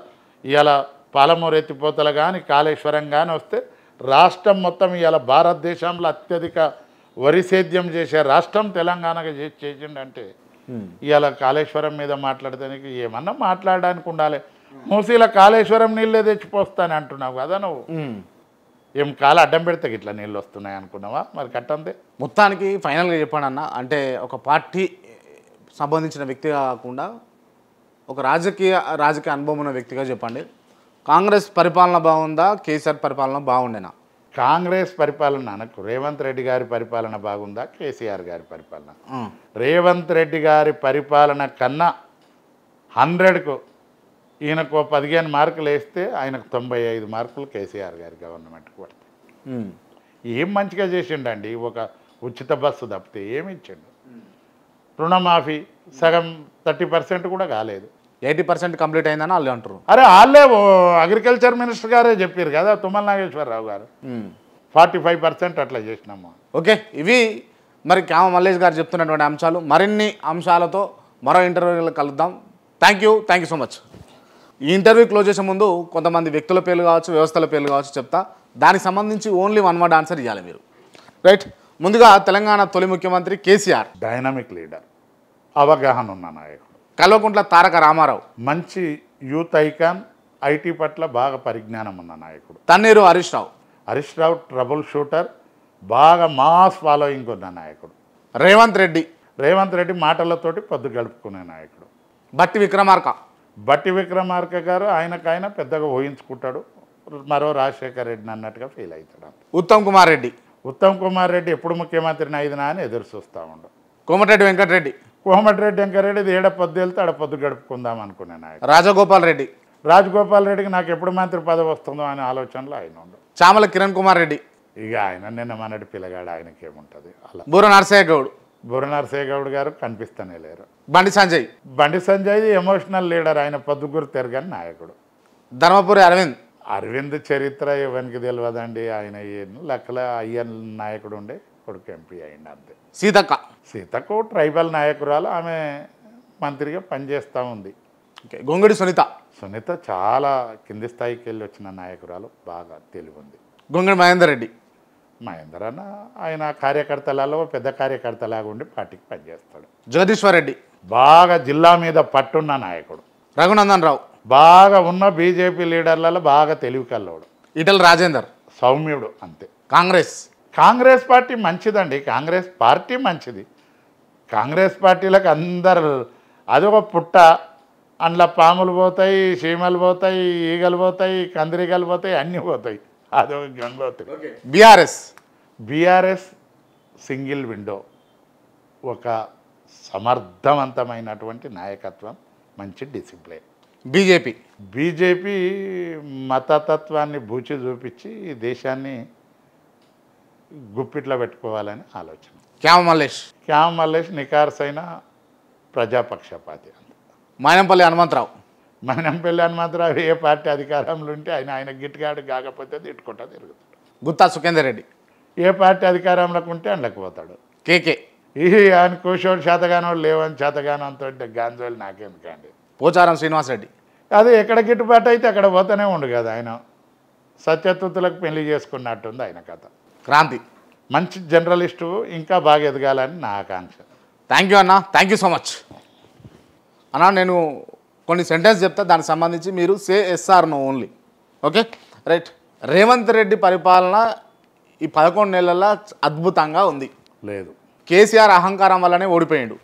ఇవాళ పాలమూరు ఎత్తిపోతలు కానీ కాళేశ్వరం కానీ వస్తే రాష్ట్రం మొత్తం ఇవాళ భారతదేశంలో అత్యధిక వరి సేద్యం చేసే రాష్ట్రం తెలంగాణగా చేసిండంటే ఇవాళ కాళేశ్వరం మీద మాట్లాడటానికి ఏమన్నా మాట్లాడడానికి ఉండాలి. మూసీలో కాళేశ్వరం నీళ్ళే తెచ్చిపోస్తాను అంటున్నావు కదా నువ్వు. ఏం కాలు అడ్డం పెడితే ఇట్లా నీళ్ళు వస్తున్నాయి అనుకున్నావా? మరి కట్టంతే. మొత్తానికి ఫైనల్గా చెప్పండి అన్న, అంటే ఒక పార్టీ సంబంధించిన వ్యక్తిగా కాకుండా ఒక రాజకీయ అనుభవం ఉన్న వ్యక్తిగా చెప్పండి, కాంగ్రెస్ పరిపాలన బాగుందా, కేసీఆర్ పరిపాలన బాగుండేనా? కాంగ్రెస్ పరిపాలన అనకు, రేవంత్ రెడ్డి గారి పరిపాలన బాగుందా, కేసీఆర్ గారి పరిపాలన? రేవంత్ రెడ్డి గారి పరిపాలన కన్నా 100కు ఈయనకు 15 మార్కులు వేస్తే ఆయనకు 95 మార్కులు కేసీఆర్ గారి గవర్నమెంట్కి పడతాయి. ఏం మంచిగా చేసిండండి, ఒక ఉచిత బస్సు తప్పితే ఏమి ఇచ్చిండు? రుణమాఫీ సగం 30% కూడా కాలేదు, 80% కంప్లీట్ అయిందని వాళ్ళు అంటారు. అరే వాళ్ళే అగ్రికల్చర్ మినిస్టర్ గారే చెప్పారు కదా, తుమ్మల నాగేశ్వరరావు గారు 45% అట్లా చేసినాము. ఓకే, ఇవి మరి క్యామ మల్లేష్ గారు చెప్తున్నటువంటి అంశాలు. మరిన్ని అంశాలతో మరో ఇంటర్వ్యూలో కలుద్దాం. Thank you so much. ఈ ఇంటర్వ్యూ క్లోజ్ చేసే ముందు కొంతమంది వ్యక్తుల పేర్లు కావచ్చు, వ్యవస్థల పేర్లు కావచ్చు చెప్తా, దానికి సంబంధించి ఓన్లీ 1 వర్డ్ ఆన్సర్ ఇవ్వాలి మీరు. రైట్, ముందుగా తెలంగాణ తొలి ముఖ్యమంత్రి కేసీఆర్, డైనమిక్ లీడర్, అవగాహన ఉన్న నాయకుడు. కల్వకుంట్ల తారక రామారావు, మంచి యూత్ ఐకాన్, ఐటీ పట్ల బాగా పరిజ్ఞానం ఉన్న నాయకుడు. తన్నీరు హరీష్ రావు, హరీష్ రావు ట్రబుల్ షూటర్, బాగా మాస్ ఫాలోయింగ్ ఉన్న నాయకుడు. రేవంత్ రెడ్డి మాటలతోటి పొద్దు గడుపుకునే నాయకుడు. బట్టి విక్రమార్క గారు ఆయనకైనా పెద్దగా ఊహించుకుంటాడు, మరో రాజశేఖర రెడ్డిని అన్నట్టుగా ఫీల్ అవుతాడు. ఉత్తమ్ కుమార్ రెడ్డి ఎప్పుడు ముఖ్యమంత్రిని అయినా అని ఎదురు చూస్తూ ఉండు. కోమటిరెడ్డి వెంకటరెడ్డి ఇది ఏడ పొద్దు వెళ్తే ఆడ పొద్దు గడుపుకుందాం అనుకునే నాయకుడు. రాజగోపాల్ రెడ్డికి నాకు ఎప్పుడు మంత్రి పదవి వస్తుందో అనే ఆలోచనలో ఆయన ఉండు. చామల కిరణ్ కుమార్ రెడ్డి, ఇక ఆయన నిన్న మనటి పిల్లగాడు, ఆయనకి ఏముంటుంది. అలా బూర నరసయ్య గౌడ్ గారు కనిపిస్తూనే లేరు. బండి సంజయ్ ఎమోషనల్ లీడర్, ఆయన పొద్దుగురు తిరగని నాయకుడు. ధర్మపురి అరవింద్ చరిత్ర ఎవరికి తెలియదండి. ఆయన లెక్కల అయ్య నాయకుడు ఉండే కొడుకు ఎంపీ అయింది అంతే. సీతకు ట్రైబల్ నాయకురాలు, ఆమె మంత్రిగా పనిచేస్తూ ఉంది. గొంగడి సునీత చాలా కింది స్థాయికి వెళ్ళి వచ్చిన నాయకురాలు, బాగా తెలివి ఉంది. గొంగడి మహేందర్ అన్న ఆయన కార్యకర్తలలో పెద్ద కార్యకర్తలాగా ఉండి పార్టీకి పనిచేస్తాడు. జగదీశ్వర్ రెడ్డి బాగా జిల్లా మీద పట్టున్న నాయకుడు. రఘునందన్ రావు బాగా ఉన్న బీజేపీ లీడర్లలో బాగా తెలివి కల్లోడు. ఈటెల రాజేందర్ సౌమ్యుడు అంతే. కాంగ్రెస్ పార్టీ మంచిదండి, కాంగ్రెస్ పార్టీ మంచిది. కాంగ్రెస్ పార్టీలకు అందరు అదొక పుట్ట, అందులో పాములు పోతాయి, చీమలు పోతాయి, ఈగలు పోతాయి, కందిరీగలు పోతాయి, అన్నీ పోతాయి, అదొక గంగోత్రి. బీఆర్ఎస్ సింగిల్ విండో, ఒక సమర్థవంతమైనటువంటి నాయకత్వం, మంచి డిసిప్లిన్. బీజేపీ మతతత్వాన్ని బూచి చూపించి దేశాన్ని గుప్పిట్లో పెట్టుకోవాలని ఆలోచన. క్యామ మల్లేష్ నికార్సైన ప్రజాపక్షపాతి. మైనంపల్లి హనుమంతరావు ఏ పార్టీ అధికారంలో ఉంటే ఆయన గిట్టుగాడు కాకపోతే తిట్టుకుంటా తిరుగుతాడు. గుత్తా సుఖేందర్ రెడ్డి ఏ పార్టీ అధికారంలోకి ఉంటే అందులోకి పోతాడు. ఆయన కూర్చోడు శాతగానోడు లేవని శాతగానంతో గాంజోలు నాకెందుకండి. పోచారం శ్రీనివాసరెడ్డి అది ఎక్కడ గిట్టుబాటు అయితే అక్కడ పోతూనే ఉండు కదా. ఆయన సత్యతుతులకు పెళ్లి చేసుకున్నట్టుంది ఆయన కథ. క్రాంతి మంచి జర్నలిస్టు, ఇంకా బాగా ఎదగాలని నా ఆకాంక్ష. థ్యాంక్ యూ అన్న, థ్యాంక్ యూ సో మచ్ అన్న. నేను కొన్ని సెంటెన్స్ చెప్తా, దానికి సంబంధించి మీరు say yes or no only. Okay right. Revanth Reddy పరిపాలన ఈ 11 నెలల్లో అద్భుతంగా ఉంది. లేదు. కేసీఆర్ అహంకారం వల్లనే ఓడిపోయాడు.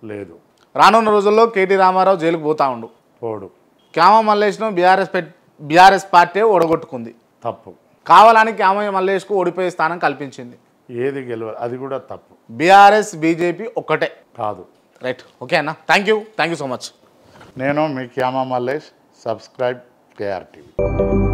లేదు. రానున్న రోజుల్లో కేటీ రామారావు జైలుకు పోతా ఉండు. పోడు. క్యామ మల్లేష్ను బీఆర్ఎస్ పార్టీ ఓడగొట్టుకుంది. తప్పు. కావాలని క్యామ మల్లేష్కు ఓడిపోయే స్థానం కల్పించింది. ఏది గెలవాలి అది కూడా తప్పు. బీఆర్ఎస్ బీజేపీ ఒక్కటే కాదు. రైట్. ఓకే అన్న, థ్యాంక్ యూ సో మచ్. నేను మీ Kyama Mallesh. Subscribe KR TV.